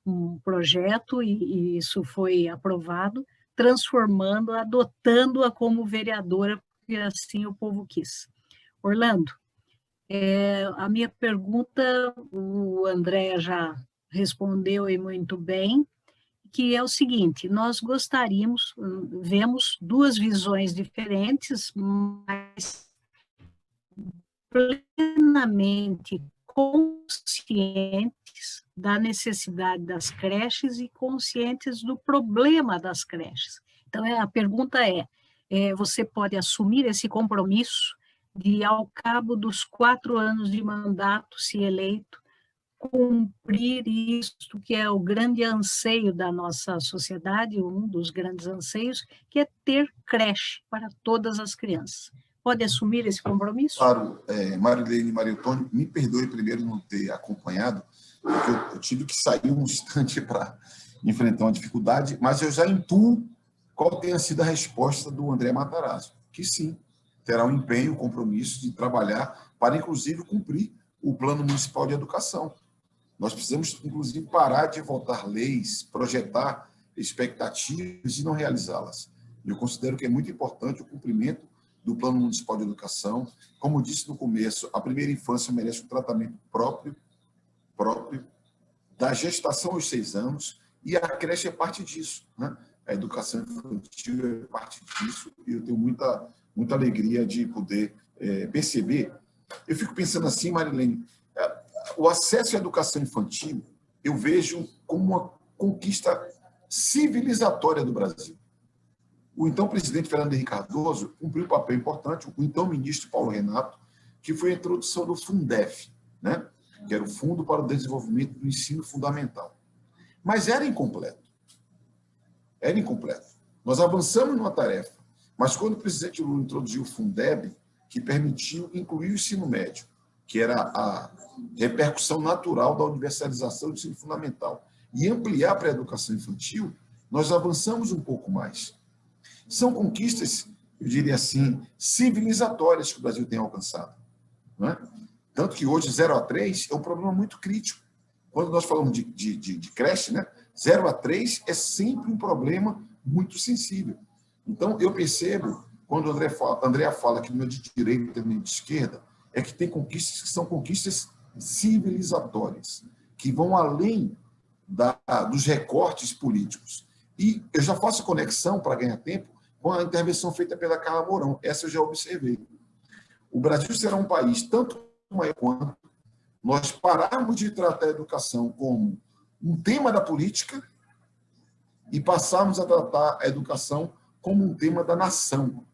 um projeto e isso foi aprovado, transformando, adotando-a como vereadora, porque assim o povo quis. Orlando, a minha pergunta, o André já respondeu e muito bem, que é o seguinte, nós gostaríamos, vemos duas visões diferentes, mas plenamente conscientes da necessidade das creches e conscientes do problema das creches. Então, a pergunta você pode assumir esse compromisso de, ao cabo dos 4 anos de mandato, se eleito, cumprir isto que é o grande anseio da nossa sociedade, um dos grandes anseios, que é ter creche para todas as crianças. Pode assumir esse compromisso? Claro, Marilene Mariotoni, me perdoe primeiro não ter acompanhado, porque eu tive que sair um instante para enfrentar uma dificuldade, mas eu já intuo qual tenha sido a resposta do André Matarazzo, que sim, terá um empenho, um compromisso de trabalhar para, inclusive, cumprir o Plano Municipal de Educação. Nós precisamos, inclusive, parar de votar leis, projetar expectativas e não realizá-las. Eu considero que é muito importante o cumprimento do Plano Municipal de Educação. Como disse no começo, a primeira infância merece um tratamento próprio, da gestação aos 6 anos, e a creche é parte disso, né? A educação infantil é parte disso, e eu tenho muita alegria de poder perceber. Eu fico pensando assim, Marilene, o acesso à educação infantil eu vejo como uma conquista civilizatória do Brasil. O então presidente Fernando Henrique Cardoso cumpriu um papel importante, o então ministro Paulo Renato, que foi a introdução do Fundef, né? Que era o Fundo para o Desenvolvimento do Ensino Fundamental. Mas era incompleto. Nós avançamos numa tarefa, mas quando o presidente Lula introduziu o Fundeb, que permitiu incluir o ensino médio, que era a repercussão natural da universalização do ensino fundamental, e ampliar para a educação infantil, nós avançamos um pouco mais. São conquistas, eu diria assim, civilizatórias que o Brasil tem alcançado. Não é? Tanto que hoje 0 a 3 é um problema muito crítico. Quando nós falamos de creche, né, 0 a 3 é sempre um problema muito sensível. Então, eu percebo, quando o André fala que não é de direita nem de esquerda, é que tem conquistas que são conquistas civilizatórias, que vão além dos recortes políticos. E eu já faço conexão, para ganhar tempo, com a intervenção feita pela Carla Mourão. Essa eu já observei. O Brasil será um país tanto maior quanto nós pararmos de tratar a educação como um tema da política e passarmos a tratar a educação como um tema da nação.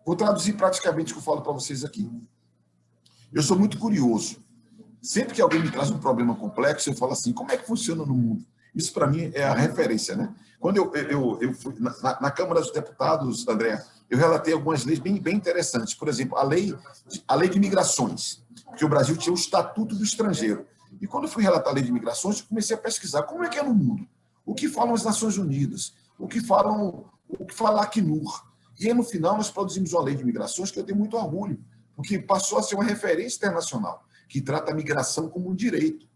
Vou traduzir praticamente o que eu falo para vocês aqui. Eu sou muito curioso. Sempre que alguém me traz um problema complexo, eu falo assim, como é que funciona no mundo? Isso, para mim, é a referência, né? Quando eu fui na Câmara dos Deputados, André, eu relatei algumas leis bem interessantes. Por exemplo, a lei de migrações, porque o Brasil tinha o Estatuto do Estrangeiro. E quando eu fui relatar a lei de migrações, eu comecei a pesquisar como é que é no mundo. O que falam as Nações Unidas? O que fala a Acnur? E aí, no final, nós produzimos uma lei de migrações que eu tenho muito orgulho, porque passou a ser uma referência internacional, que trata a migração como um direito.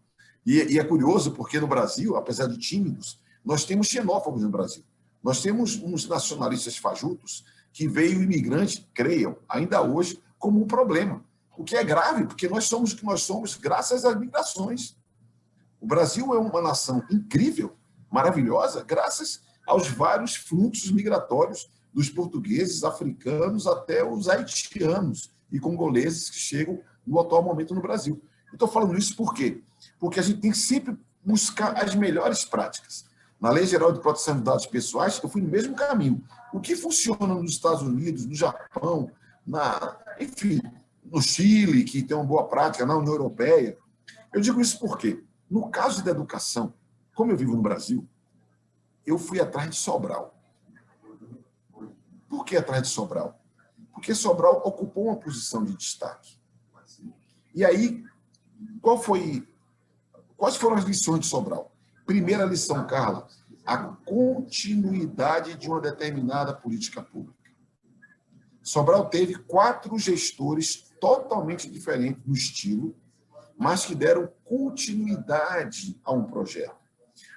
E é curioso, porque no Brasil, apesar de tímidos, nós temos xenófobos no Brasil. Nós temos uns nacionalistas fajutos que veio o imigrante, creiam, ainda hoje, como um problema. O que é grave, porque nós somos o que nós somos graças às migrações. O Brasil é uma nação incrível, maravilhosa, graças aos vários fluxos migratórios dos portugueses, africanos, até os haitianos e congoleses que chegam no atual momento no Brasil. Eu estou falando isso por quê? Porque a gente tem que sempre buscar as melhores práticas. Na Lei Geral de Proteção de Dados Pessoais, eu fui no mesmo caminho. O que funciona nos Estados Unidos, no Japão, enfim, no Chile, que tem uma boa prática, na União Europeia. Eu digo isso porque, no caso da educação, como eu vivo no Brasil, eu fui atrás de Sobral. Por que atrás de Sobral? Porque Sobral ocupou uma posição de destaque. E aí, quais foram as lições de Sobral? Primeira lição, Carla, a continuidade de uma determinada política pública. Sobral teve 4 gestores totalmente diferentes no estilo, mas que deram continuidade a um projeto.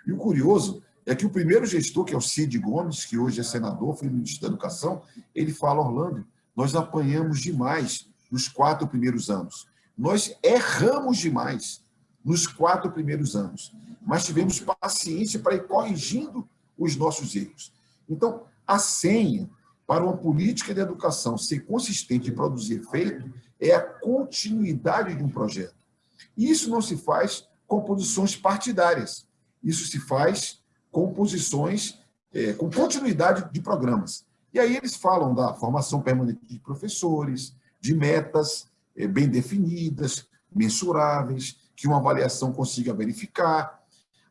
E o curioso é que o primeiro gestor, que é o Cid Gomes, que hoje é senador, foi ministro da Educação, ele fala, Orlando, nós apanhamos demais nos 4 primeiros anos. Nós erramos demais nos 4 primeiros anos, mas tivemos paciência para ir corrigindo os nossos erros. Então, a senha para uma política de educação ser consistente e produzir efeito é a continuidade de um projeto. E isso não se faz com posições partidárias. Isso se faz com posições, com continuidade de programas. E aí eles falam da formação permanente de professores, de metas bem definidas, mensuráveis, que uma avaliação consiga verificar.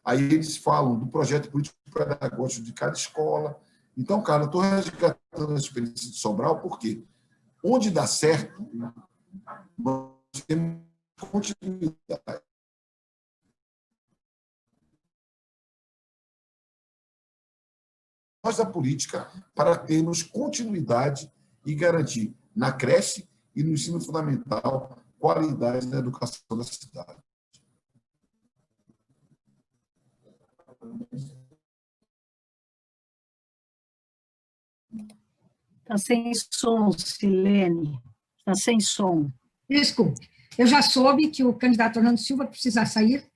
Aí eles falam do projeto político-pedagógico de cada escola. Então, cara, eu estou resgatando a experiência de Sobral, porque onde dá certo, nós temos continuidade. Nós da política para termos continuidade e garantir na creche e no ensino fundamental qualidade na educação da cidade. Está sem som, Silene. Está sem som. Desculpe. Eu já soube que o candidato Orlando Silva precisa sair,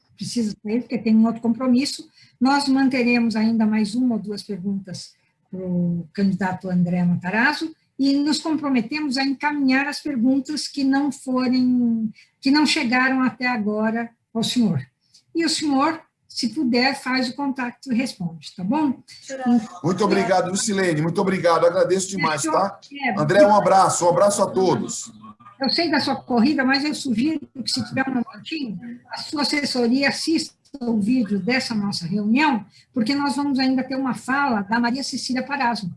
porque tem um outro compromisso. Nós manteremos ainda mais 1 ou 2 perguntas para o candidato André Matarazzo e nos comprometemos a encaminhar as perguntas que não chegaram até agora ao senhor. E o senhor, se puder, faz o contato e responde, tá bom? Muito obrigado, Lucilene, muito obrigado, agradeço demais, tá? André, um abraço a todos. Eu sei da sua corrida, mas eu sugiro que, se tiver um momentinho, a sua assessoria assista o vídeo dessa nossa reunião, porque nós vamos ainda ter uma fala da Maria Cecília Parazzo,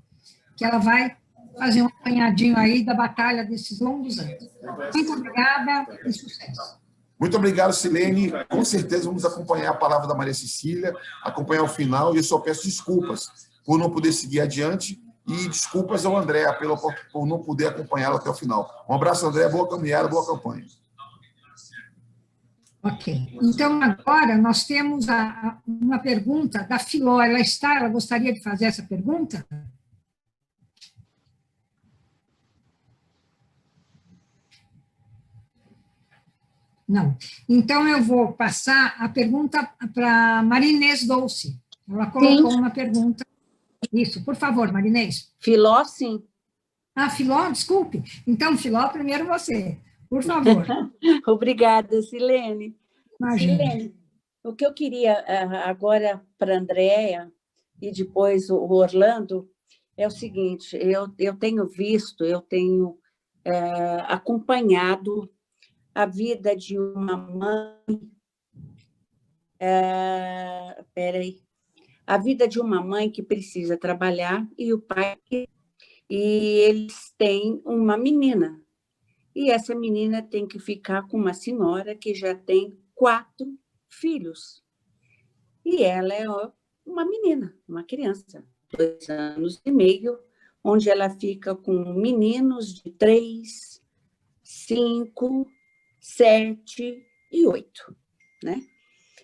que ela vai fazer um apanhadinho aí da batalha desses longos anos. Muito obrigada e sucesso. Muito obrigado, Silene. Com certeza vamos acompanhar a palavra da Maria Cecília, acompanhar o final, e eu só peço desculpas por não poder seguir adiante, e desculpas ao André por não poder acompanhá-lo até o final. Um abraço, André, boa caminhada, boa campanha. Ok. Então, agora nós temos uma pergunta da Filó. Ela gostaria de fazer essa pergunta? Não. Então, eu vou passar a pergunta para Marinês Dolce. Ela colocou uma pergunta. Isso, por favor, Marinês. Filó, sim. Ah, Filó, desculpe. Então, Filó, primeiro você, por favor. Obrigada, Silene. Imagina. Silene, o que eu queria agora para a Andréia e depois o Orlando é o seguinte, eu tenho visto, eu tenho acompanhado a vida de uma mãe, a vida de uma mãe que precisa trabalhar e o pai, e eles têm uma menina. E essa menina tem que ficar com uma senhora que já tem 4 filhos. E ela é uma menina, uma criança, 2 anos e meio, onde ela fica com meninos de 3, 5, 7 e 8, né?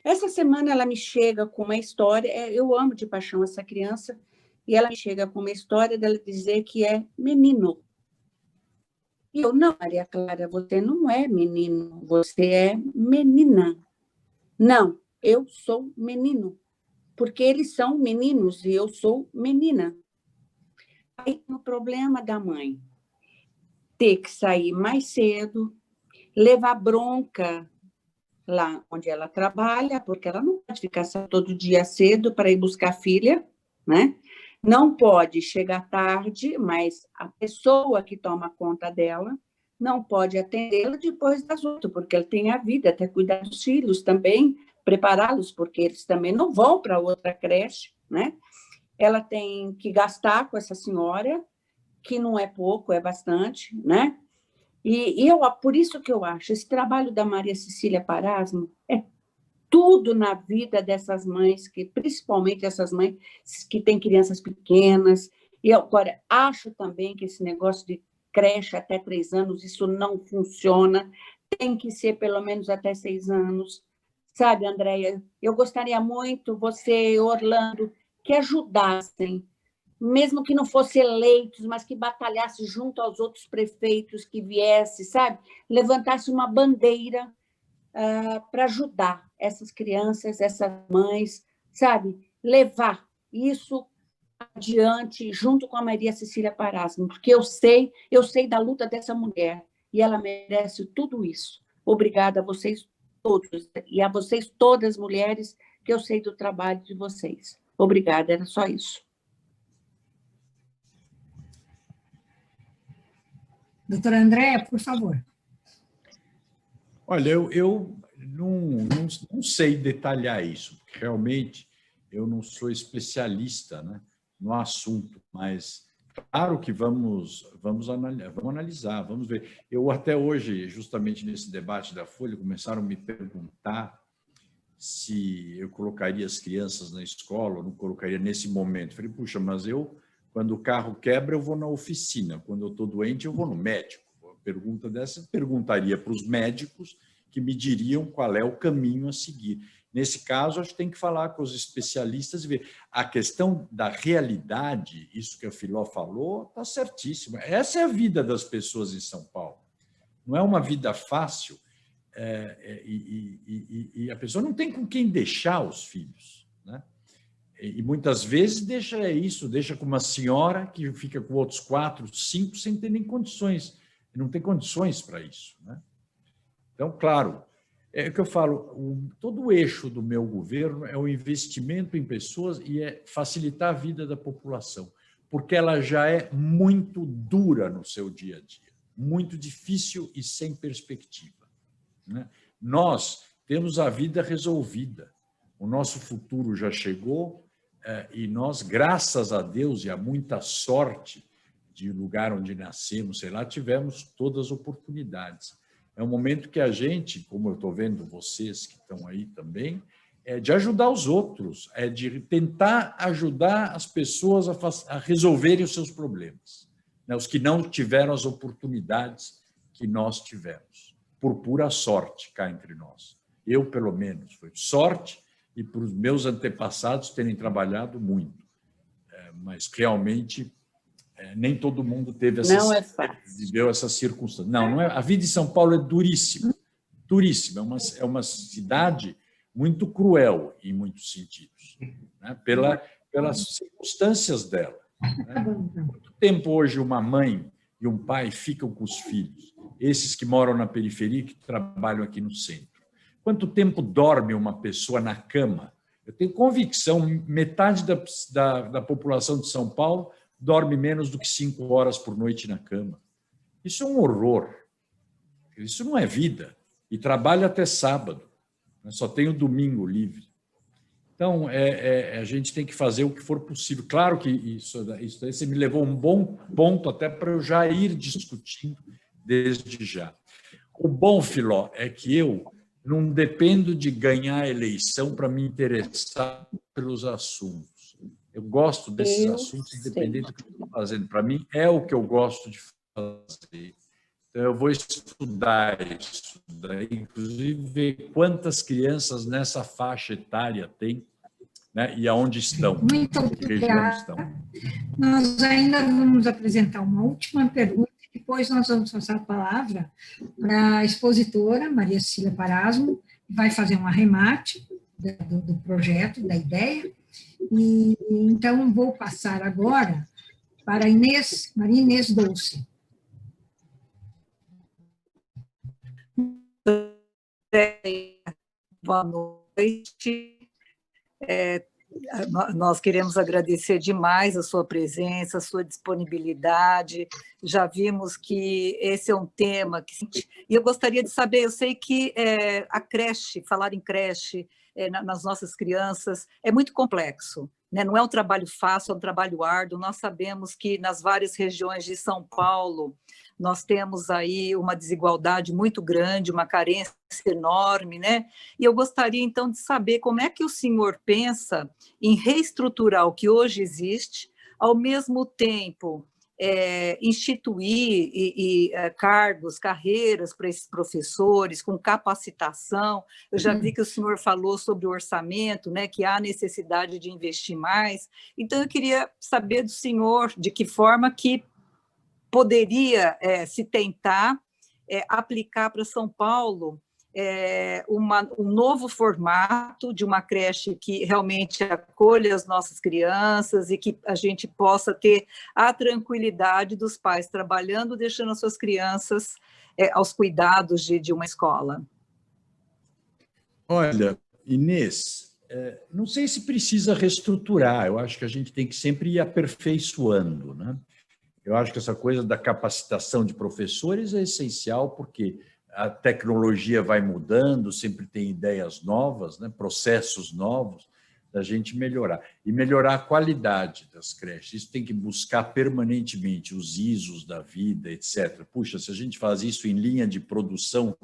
Essa semana ela me chega com uma história, eu amo de paixão essa criança, e ela me chega com uma história dela dizer que é menino. E eu, não, Maria Clara, você não é menino, você é menina. Não, eu sou menino, porque eles são meninos e eu sou menina. Aí o problema da mãe, ter que sair mais cedo, levar bronca lá onde ela trabalha, porque ela não pode ficar todo dia cedo para ir buscar a filha, né? Não pode chegar tarde, mas a pessoa que toma conta dela não pode atendê-la depois das 8, porque ela tem a vida, até cuidar dos filhos também, prepará-los, porque eles também não vão para outra creche, né? Ela tem que gastar com essa senhora, que não é pouco, é bastante, né? E por isso que eu acho, esse trabalho da Maria Cecília Parasmo é tudo na vida dessas mães, que principalmente essas mães que têm crianças pequenas. E agora, acho também que esse negócio de creche até 3 anos, isso não funciona, tem que ser pelo menos até 6 anos. Sabe, Andréia, eu gostaria muito, você, Orlando, que ajudassem, mesmo que não fossem eleitos, mas que batalhasse junto aos outros prefeitos que viesse, sabe? Levantasse uma bandeira para ajudar essas crianças, essas mães, sabe? Levar isso adiante junto com a Maria Cecília Parasmo, porque eu sei da luta dessa mulher e ela merece tudo isso. Obrigada a vocês todos e a vocês todas, mulheres, que eu sei do trabalho de vocês. Obrigada, era só isso. Doutora Andréia, por favor. Olha, eu não sei detalhar isso, porque realmente eu não sou especialista, né, no assunto, mas claro que vamos analisar, vamos ver. Eu até hoje, justamente nesse debate da Folha, começaram a me perguntar se eu colocaria as crianças na escola ou não colocaria nesse momento. Eu falei, puxa, mas quando o carro quebra, eu vou na oficina. Quando eu estou doente, eu vou no médico. Uma pergunta dessa, eu perguntaria para os médicos que me diriam qual é o caminho a seguir. Nesse caso, acho que tem que falar com os especialistas e ver. A questão da realidade, isso que a Filó falou, está certíssima. Essa é a vida das pessoas em São Paulo. Não é uma vida fácil e a pessoa não tem com quem deixar os filhos, né? E muitas vezes deixa com uma senhora que fica com outros 4, 5 sem ter nem condições, não tem condições para isso, né? Então, claro, é o que eu falo, todo o eixo do meu governo é o investimento em pessoas e é facilitar a vida da população, porque ela já é muito dura no seu dia a dia, muito difícil e sem perspectiva, né? Nós temos a vida resolvida, o nosso futuro já chegou, e nós, graças a Deus e a muita sorte, de lugar onde nascemos, sei lá, tivemos todas as oportunidades. É um momento que a gente, como eu estou vendo vocês que estão aí também, é de ajudar os outros, é de tentar ajudar as pessoas a resolverem os seus problemas, né? Os que não tiveram as oportunidades que nós tivemos, por pura sorte cá entre nós. Eu, pelo menos, foi sorte e para os meus antepassados terem trabalhado muito. Mas realmente nem todo mundo teve viveu essa circunstância. Não é. A vida em São Paulo é duríssima, duríssima. É uma cidade muito cruel em muitos sentidos, né? Pelas circunstâncias dela, né? Quanto tempo hoje uma mãe e um pai ficam com os filhos? Esses que moram na periferia e que trabalham aqui no centro. Quanto tempo dorme uma pessoa na cama? Eu tenho convicção, metade da população de São Paulo dorme menos do que 5 horas por noite na cama. Isso é um horror. Isso não é vida. E trabalha até sábado. Só tem o domingo livre. Então, a gente tem que fazer o que for possível. Claro que isso daí você me levou um bom ponto até para eu já ir discutindo desde já. O bom, Filó, é que eu não dependo de ganhar a eleição para me interessar pelos assuntos. Eu gosto desses assuntos, independente do que eu estou fazendo. Para mim, é o que eu gosto de fazer. Então, eu vou estudar isso daí, inclusive ver quantas crianças nessa faixa etária tem, né, e aonde estão. Muito obrigada. Nós ainda vamos apresentar uma última pergunta, depois nós vamos passar a palavra para a expositora, Maria Cecília Parasmo, que vai fazer um arremate do projeto, da ideia. E, então, vou passar agora para Maria Inês Dolce. Boa noite. Nós queremos agradecer demais a sua presença, a sua disponibilidade. Já vimos que esse é um tema e eu gostaria de saber, eu sei que a creche, falar em creche nas nossas crianças é muito complexo, né? Não é um trabalho fácil, é um trabalho árduo. Nós sabemos que nas várias regiões de São Paulo nós temos aí uma desigualdade muito grande, uma carência enorme, né? E eu gostaria, então, de saber como é que o senhor pensa em reestruturar o que hoje existe, ao mesmo tempo instituir cargos, carreiras para esses professores, com capacitação. Eu já vi que o senhor falou sobre o orçamento, né, que há necessidade de investir mais. Então, eu queria saber do senhor de que forma que poderia se tentar aplicar para São Paulo um novo formato de uma creche que realmente acolha as nossas crianças e que a gente possa ter a tranquilidade dos pais trabalhando, deixando as suas crianças aos cuidados de uma escola. Olha, Inês, não sei se precisa reestruturar, eu acho que a gente tem que sempre ir aperfeiçoando, né? Eu acho que essa coisa da capacitação de professores é essencial, porque a tecnologia vai mudando, sempre tem ideias novas, né, processos novos, da gente melhorar. E melhorar a qualidade das creches. Isso tem que buscar permanentemente os ISOs da vida, etc. Puxa, se a gente faz isso em linha de produção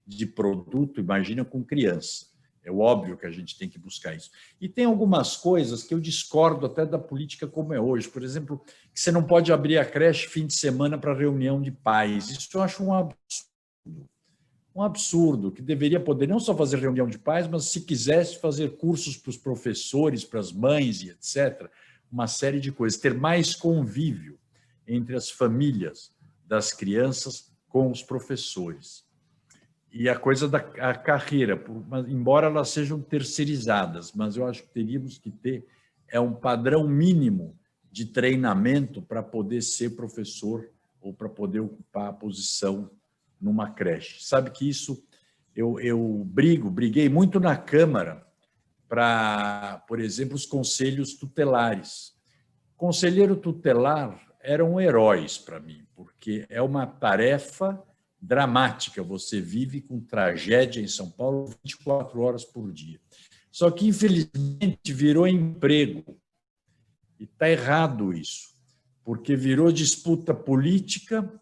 de produto, imagina com criança. É óbvio que a gente tem que buscar isso. E tem algumas coisas que eu discordo até da política como é hoje. Por exemplo, que você não pode abrir a creche fim de semana para reunião de pais. Isso eu acho um absurdo. Um absurdo, que deveria poder não só fazer reunião de pais, mas, se quisesse, fazer cursos para os professores, para as mães e etc. Uma série de coisas. Ter mais convívio entre as famílias das crianças com os professores. E a coisa da carreira, embora elas sejam terceirizadas, mas eu acho que teríamos que ter um padrão mínimo de treinamento para poder ser professor ou para poder ocupar a posição numa creche. Sabe que isso eu briguei muito na Câmara para, por exemplo, os conselhos tutelares. Conselheiro tutelar eram heróis para mim, porque é uma tarefa dramática. Você vive com tragédia em São Paulo 24 horas por dia. Só que, infelizmente, virou emprego. E está errado isso. porque virou disputa política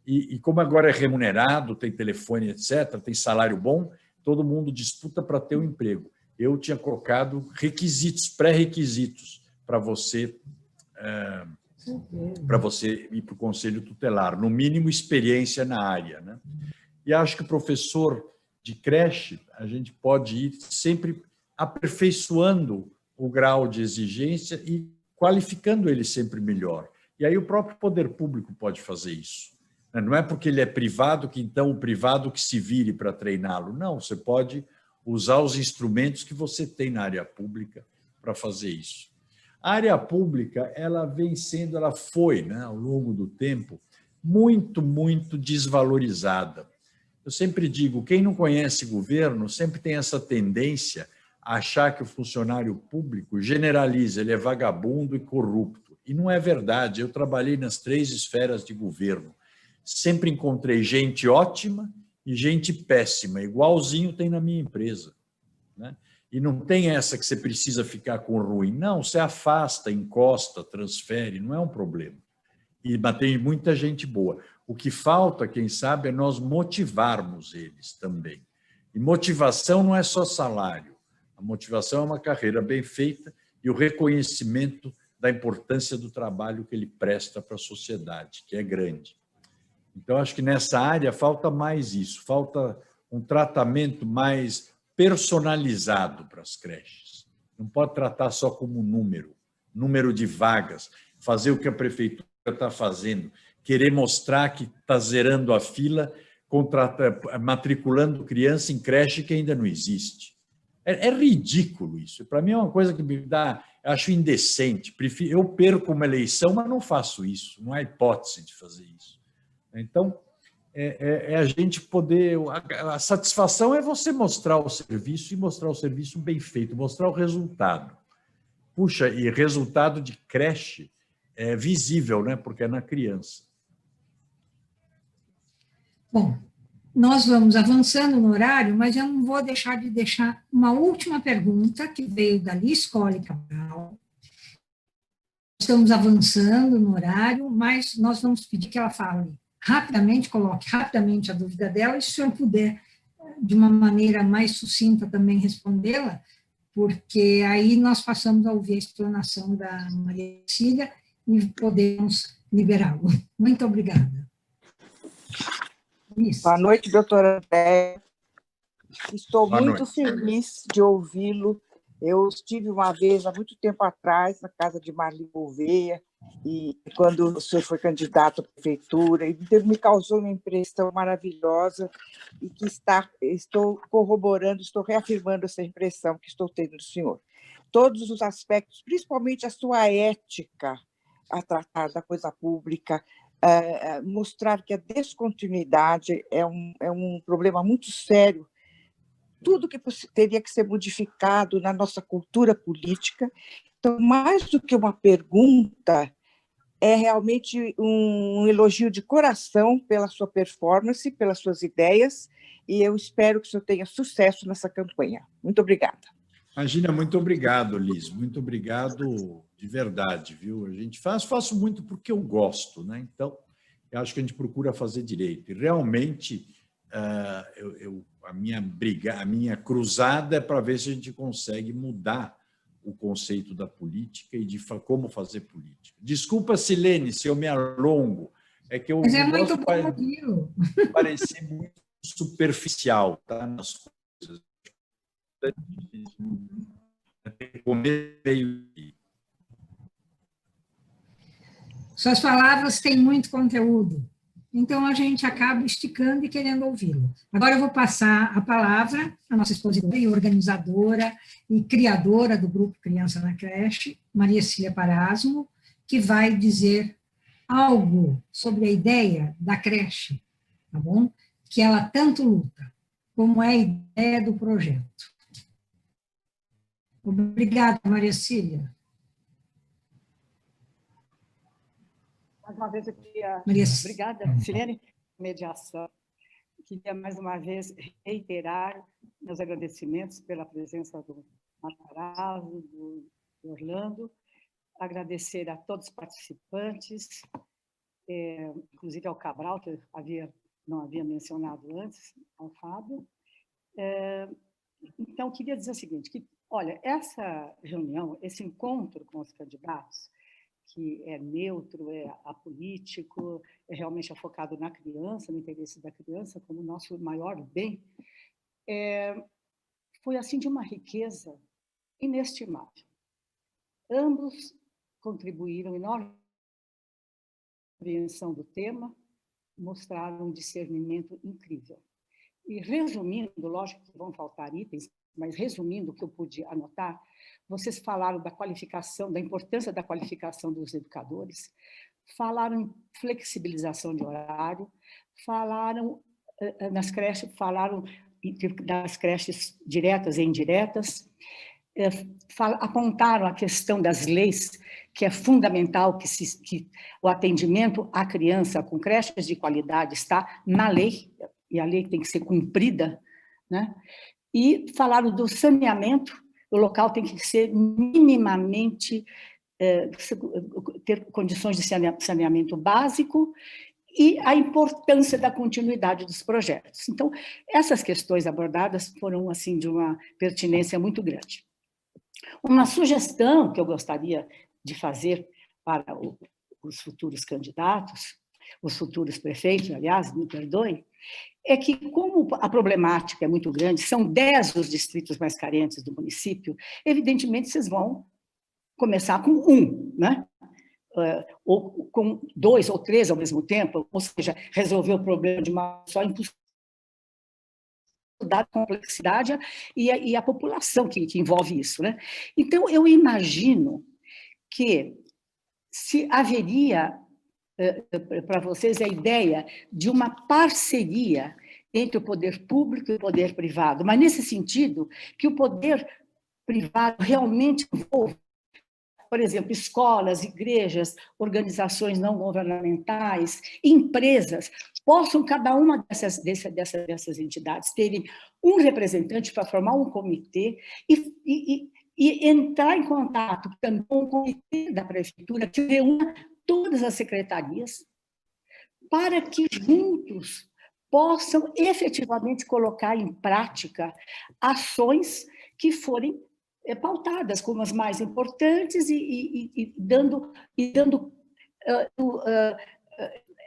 e como agora é remunerado, tem telefone, etc., tem salário bom, todo mundo disputa para ter um emprego. Eu tinha colocado requisitos, pré-requisitos para você ir para o Conselho Tutelar, no mínimo experiência na área, né? E acho que o professor de creche, a gente pode ir sempre aperfeiçoando o grau de exigência e qualificando ele sempre melhor. E aí o próprio poder público pode fazer isso. Não é porque ele é privado que, então, o privado que se vire para treiná-lo. Não, você pode usar os instrumentos que você tem na área pública para fazer isso. A área pública, ela foi, né, ao longo do tempo, muito, muito desvalorizada. Eu sempre digo, quem não conhece governo sempre tem essa tendência a achar que o funcionário público generaliza, ele é vagabundo e corrupto. E não é verdade. Eu trabalhei nas 3 esferas de governo. Sempre encontrei gente ótima e gente péssima, igualzinho tem na minha empresa, né? E não tem essa que você precisa ficar com ruim. Não, você afasta, encosta, transfere, não é um problema. Mas tem muita gente boa. O que falta, quem sabe, é nós motivarmos eles também. E motivação não é só salário. A motivação é uma carreira bem feita e o reconhecimento da importância do trabalho que ele presta para a sociedade, que é grande. Então, acho que nessa área falta mais isso, falta um tratamento mais personalizado para as creches. Não pode tratar só como número de vagas, fazer o que a prefeitura está fazendo, querer mostrar que está zerando a fila, matriculando criança em creche que ainda não existe. É ridículo isso. Para mim é uma coisa que acho indecente. Eu perco uma eleição, mas não faço isso. Não há hipótese de fazer isso. Então, a gente poder... A satisfação é você mostrar o serviço e mostrar o serviço bem feito, mostrar o resultado. Puxa, e resultado de creche é visível, né? Porque é na criança. Bom, nós vamos avançando no horário, mas eu não vou deixar uma última pergunta que veio da Liz Cole Cabral. Estamos avançando no horário, mas nós vamos pedir que ela fale rapidamente, coloque rapidamente a dúvida dela, e se o senhor puder, de uma maneira mais sucinta também respondê-la, porque aí nós passamos a ouvir a explanação da Maria Cília e podemos liberá-lo. Muito obrigada. Isso. Boa noite, doutora Andréa. Estou Boa muito noite. feliz de ouvi-lo. Eu estive uma vez, há muito tempo atrás, na casa de Marli Gouveia, e quando o senhor foi candidato à prefeitura, e me causou uma impressão maravilhosa e que estou corroborando, estou reafirmando essa impressão que estou tendo do senhor. Todos os aspectos, principalmente a sua ética a tratar da coisa pública, mostrar que a descontinuidade é um problema muito sério. Tudo que teria que ser modificado na nossa cultura política. Então, mais do que uma pergunta, é realmente um elogio de coração pela sua performance, pelas suas ideias, e eu espero que o senhor tenha sucesso nessa campanha. Muito obrigada. Imagina, muito obrigado, Liz. Muito obrigado de verdade, viu? A gente faço muito porque eu gosto, né? Então, eu acho que a gente procura fazer direito. E realmente, a minha cruzada é para ver se a gente consegue mudar o conceito da política e de como fazer política. Desculpa, Silene, se eu me alongo. É que eu Mas é muito gosto bom, de parecer muito superficial, tá? Nas coisas. Suas palavras têm muito conteúdo, então a gente acaba esticando e querendo ouvi-lo. Agora eu vou passar a palavra à nossa expositora e organizadora e criadora do Grupo Criança na Creche, Maria Cília Parasmo, que vai dizer algo sobre a ideia da creche, tá bom? Que ela tanto luta, como é a ideia do projeto. Obrigada, Maria Cília. Mais uma vez, eu queria... Obrigada, Silene, mediação. Queria, mais uma vez, reiterar meus agradecimentos pela presença do Matarazzo, do Orlando. agradecer a todos os participantes, inclusive ao Cabral, que não havia mencionado antes, ao Fábio. Então, queria dizer o seguinte, que, olha, essa reunião, esse encontro com os candidatos, que é neutro, é apolítico, realmente é focado na criança, no interesse da criança, como nosso maior bem, foi, assim, de uma riqueza inestimável. Ambos contribuíram enormemente na compreensão do tema, mostraram um discernimento incrível. E resumindo, lógico que vão faltar itens, mas resumindo o que eu pude anotar, vocês falaram da qualificação, da importância da qualificação dos educadores, falaram em flexibilização de horário, falaram nas creches, falaram das creches diretas e indiretas, apontaram a questão das leis, que é fundamental que o atendimento à criança com creches de qualidade está na lei, e a lei tem que ser cumprida, né? E falaram do saneamento, o local tem que ser minimamente, ter condições de saneamento básico, e a importância da continuidade dos projetos. Então, essas questões abordadas foram, assim, de uma pertinência muito grande. Uma sugestão que eu gostaria de fazer para os futuros candidatos, os futuros prefeitos, aliás, me perdoem, é que, como a problemática é muito grande, são 10 os distritos mais carentes do município, evidentemente vocês vão começar com 1, né? Ou com 2 ou 3 ao mesmo tempo, ou seja, resolver o problema de uma só impossível, da complexidade e a população que envolve isso, né? Então, eu imagino que se haveria para vocês a ideia de uma parceria entre o poder público e o poder privado, mas nesse sentido que o poder privado realmente envolva, por exemplo, escolas, igrejas, organizações não governamentais, empresas, possam cada uma dessas entidades terem um representante para formar um comitê e entrar em contato também com o comitê da prefeitura, que reúna todas as secretarias, para que juntos possam efetivamente colocar em prática ações que forem pautadas como as mais importantes e dando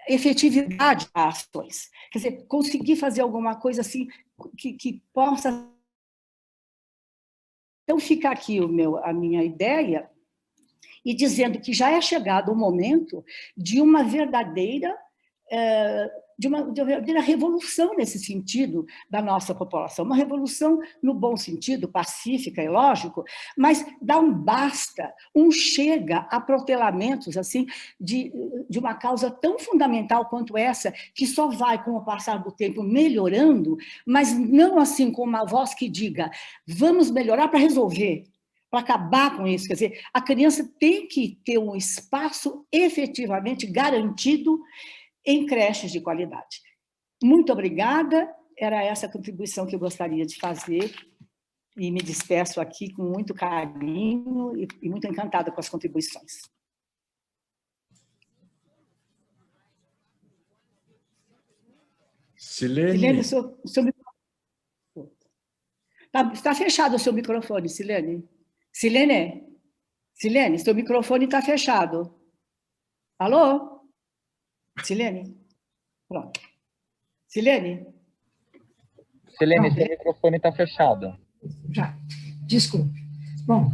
efetividade às ações. Quer dizer, conseguir fazer alguma coisa assim que possa... Então, fica aqui a minha ideia, e dizendo que já é chegado o momento de uma verdadeira revolução nesse sentido da nossa população, uma revolução no bom sentido, pacífica e lógico, mas dá um basta, um chega a protelamentos assim, de uma causa tão fundamental quanto essa, que só vai, com o passar do tempo, melhorando, mas não assim com uma voz que diga, vamos melhorar para resolver, para acabar com isso. Quer dizer, a criança tem que ter um espaço efetivamente garantido em creches de qualidade. Muito obrigada, era essa a contribuição que eu gostaria de fazer, e me despeço aqui com muito carinho e muito encantada com as contribuições. Silene, seu microfone. Está fechado o seu microfone, Silene. Silene, seu microfone está fechado. Alô? Silene? Pronto. Silene, seu microfone está fechado. Já, desculpe. Bom,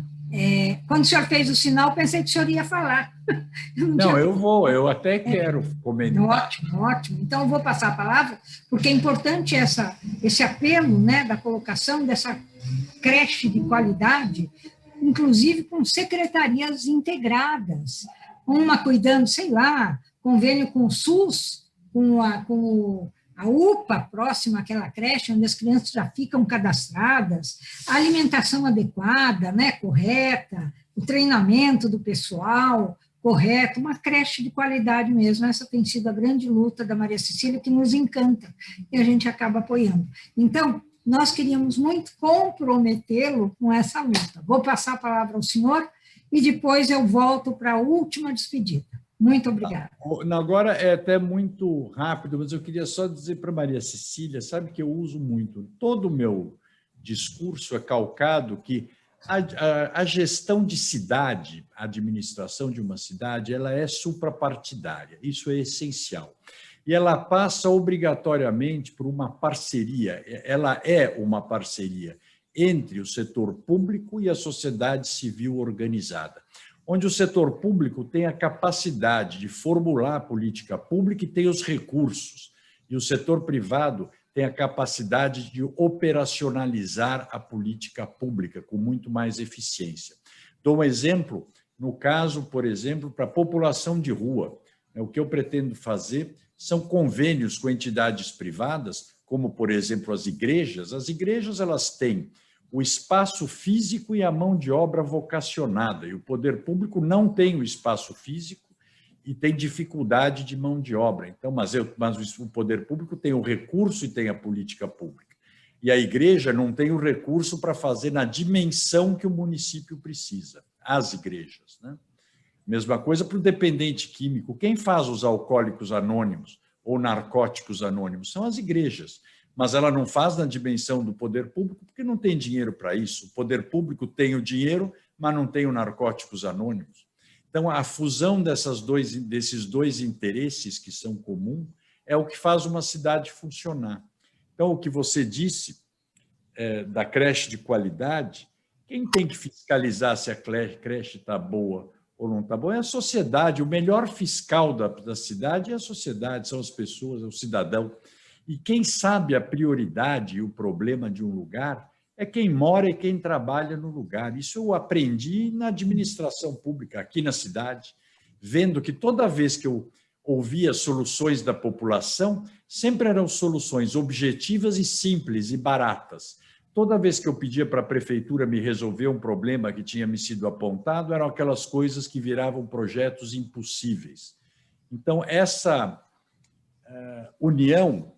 quando o senhor fez o sinal, pensei que o senhor ia falar. Eu até quero comentar. Ótimo. Então, eu vou passar a palavra, porque é importante esse apelo, né, da colocação dessa creche de qualidade, inclusive com secretarias integradas, uma cuidando, sei lá, convênio com o SUS, com a UPA próxima àquela creche, onde as crianças já ficam cadastradas, a alimentação adequada, né, correta, o treinamento do pessoal correto, uma creche de qualidade mesmo. Essa tem sido a grande luta da Maria Cecília, que nos encanta, e a gente acaba apoiando. Então, nós queríamos muito comprometê-lo com essa luta. Vou passar a palavra ao senhor, e depois eu volto para a última despedida. Muito obrigada. Agora é até muito rápido, mas eu queria só dizer para Maria Cecília, sabe que eu uso muito, todo o meu discurso é calcado que a gestão de cidade, a administração de uma cidade, ela é suprapartidária, isso é essencial. E ela passa obrigatoriamente por uma parceria, ela é uma parceria entre o setor público e a sociedade civil organizada, onde o setor público tem a capacidade de formular a política pública e tem os recursos, e o setor privado tem a capacidade de operacionalizar a política pública com muito mais eficiência. Dou um exemplo, no caso, por exemplo, para a população de rua. O que eu pretendo fazer são convênios com entidades privadas, como, por exemplo, as igrejas. As igrejas elas têm o espaço físico e a mão de obra vocacionada, e o poder público não tem o espaço físico e tem dificuldade de mão de obra. Então, mas o poder público tem o recurso e tem a política pública. E a igreja não tem o recurso para fazer na dimensão que o município precisa, as igrejas, né? Mesma coisa para o dependente químico. Quem faz os alcoólicos anônimos ou narcóticos anônimos são as igrejas, mas ela não faz na dimensão do poder público porque não tem dinheiro para isso. O poder público tem o dinheiro, mas não tem o narcóticos anônimos. Então, a fusão desses dois interesses que são comuns é o que faz uma cidade funcionar. Então, o que você disse da creche de qualidade, quem tem que fiscalizar se a creche está boa ou não está boa é a sociedade. O melhor fiscal da cidade é a sociedade, são as pessoas, é o cidadão. E quem sabe a prioridade e o problema de um lugar é quem mora e quem trabalha no lugar. Isso eu aprendi na administração pública, aqui na cidade, vendo que toda vez que eu ouvia soluções da população, sempre eram soluções objetivas e simples e baratas. Toda vez que eu pedia para a prefeitura me resolver um problema que tinha me sido apontado, eram aquelas coisas que viravam projetos impossíveis. Então, essa união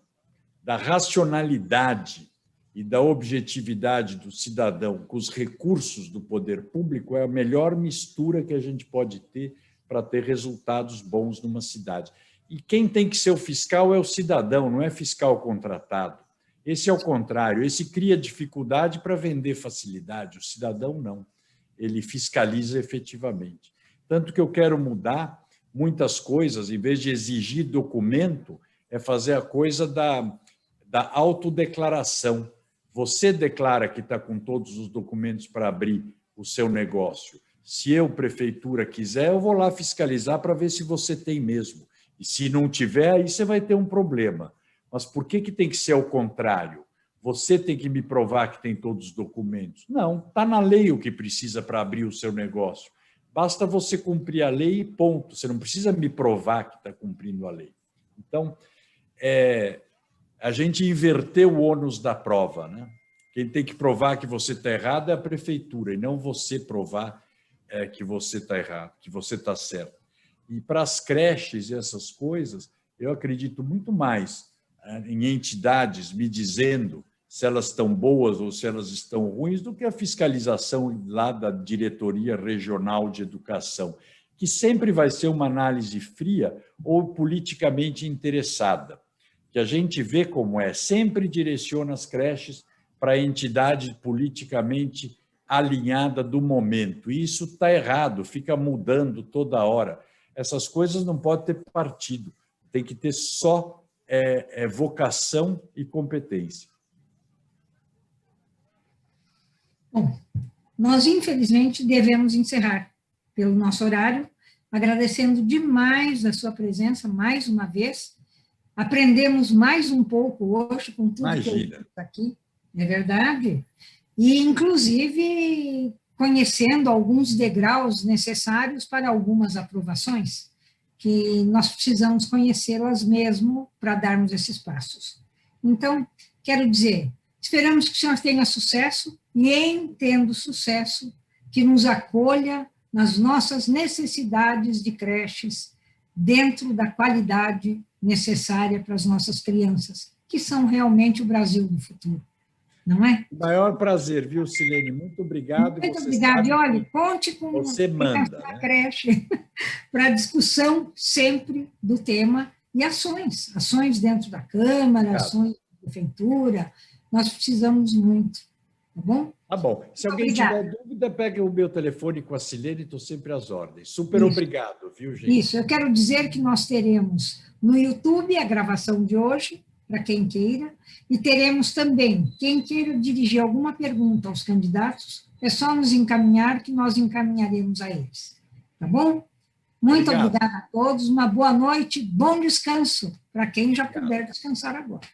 da racionalidade e da objetividade do cidadão com os recursos do poder público é a melhor mistura que a gente pode ter para ter resultados bons numa cidade. E quem tem que ser o fiscal é o cidadão, não é fiscal contratado. Esse é o contrário, esse cria dificuldade para vender facilidade, o cidadão não, ele fiscaliza efetivamente. Tanto que eu quero mudar muitas coisas, em vez de exigir documento, é fazer a coisa da autodeclaração. Você declara que está com todos os documentos para abrir o seu negócio. Se eu, prefeitura, quiser, eu vou lá fiscalizar para ver se você tem mesmo. E se não tiver, aí você vai ter um problema. Mas por que tem que ser ao contrário? Você tem que me provar que tem todos os documentos. Não, está na lei o que precisa para abrir o seu negócio. Basta você cumprir a lei e ponto. Você não precisa me provar que está cumprindo a lei. Então, a gente inverteu o ônus da prova, né? Quem tem que provar que você está errado é a prefeitura, e não você provar que você está errado, que você está certo. E para as creches e essas coisas, eu acredito muito mais em entidades me dizendo se elas estão boas ou se elas estão ruins do que a fiscalização lá da Diretoria Regional de Educação, que sempre vai ser uma análise fria ou politicamente interessada. Que a gente vê como sempre direciona as creches para a entidade politicamente alinhada do momento. E isso está errado, fica mudando toda hora. Essas coisas não podem ter partido, tem que ter só vocação e competência. Bom, nós, infelizmente, devemos encerrar pelo nosso horário, agradecendo demais a sua presença mais uma vez. Aprendemos mais um pouco hoje com tudo que está aqui, é verdade? E, inclusive, conhecendo alguns degraus necessários para algumas aprovações, que nós precisamos conhecê-las mesmo para darmos esses passos. Então, quero dizer, esperamos que o senhor tenha sucesso e, em tendo sucesso, que nos acolha nas nossas necessidades de creches dentro da qualidade necessária para as nossas crianças, que são realmente o Brasil do futuro. não é? Maior prazer, viu, Silene? Muito obrigado. Muito Você obrigada. sabe E olha, que conte com você manda, a né? creche para discussão sempre do tema e ações dentro da Câmara, ações da Prefeitura, nós precisamos muito, tá bom? Tá bom. Se alguém Obrigada. tiver dúvida, pegue o meu telefone com a Silene, estou sempre às ordens. Super Isso. obrigado, viu, gente? Isso, eu quero dizer que nós teremos no YouTube a gravação de hoje, para quem queira, e teremos também, quem queira dirigir alguma pergunta aos candidatos, é só nos encaminhar que nós encaminharemos a eles. Tá bom? Muito Obrigado. obrigada a todos, uma boa noite, bom descanso, para quem já puder descansar agora.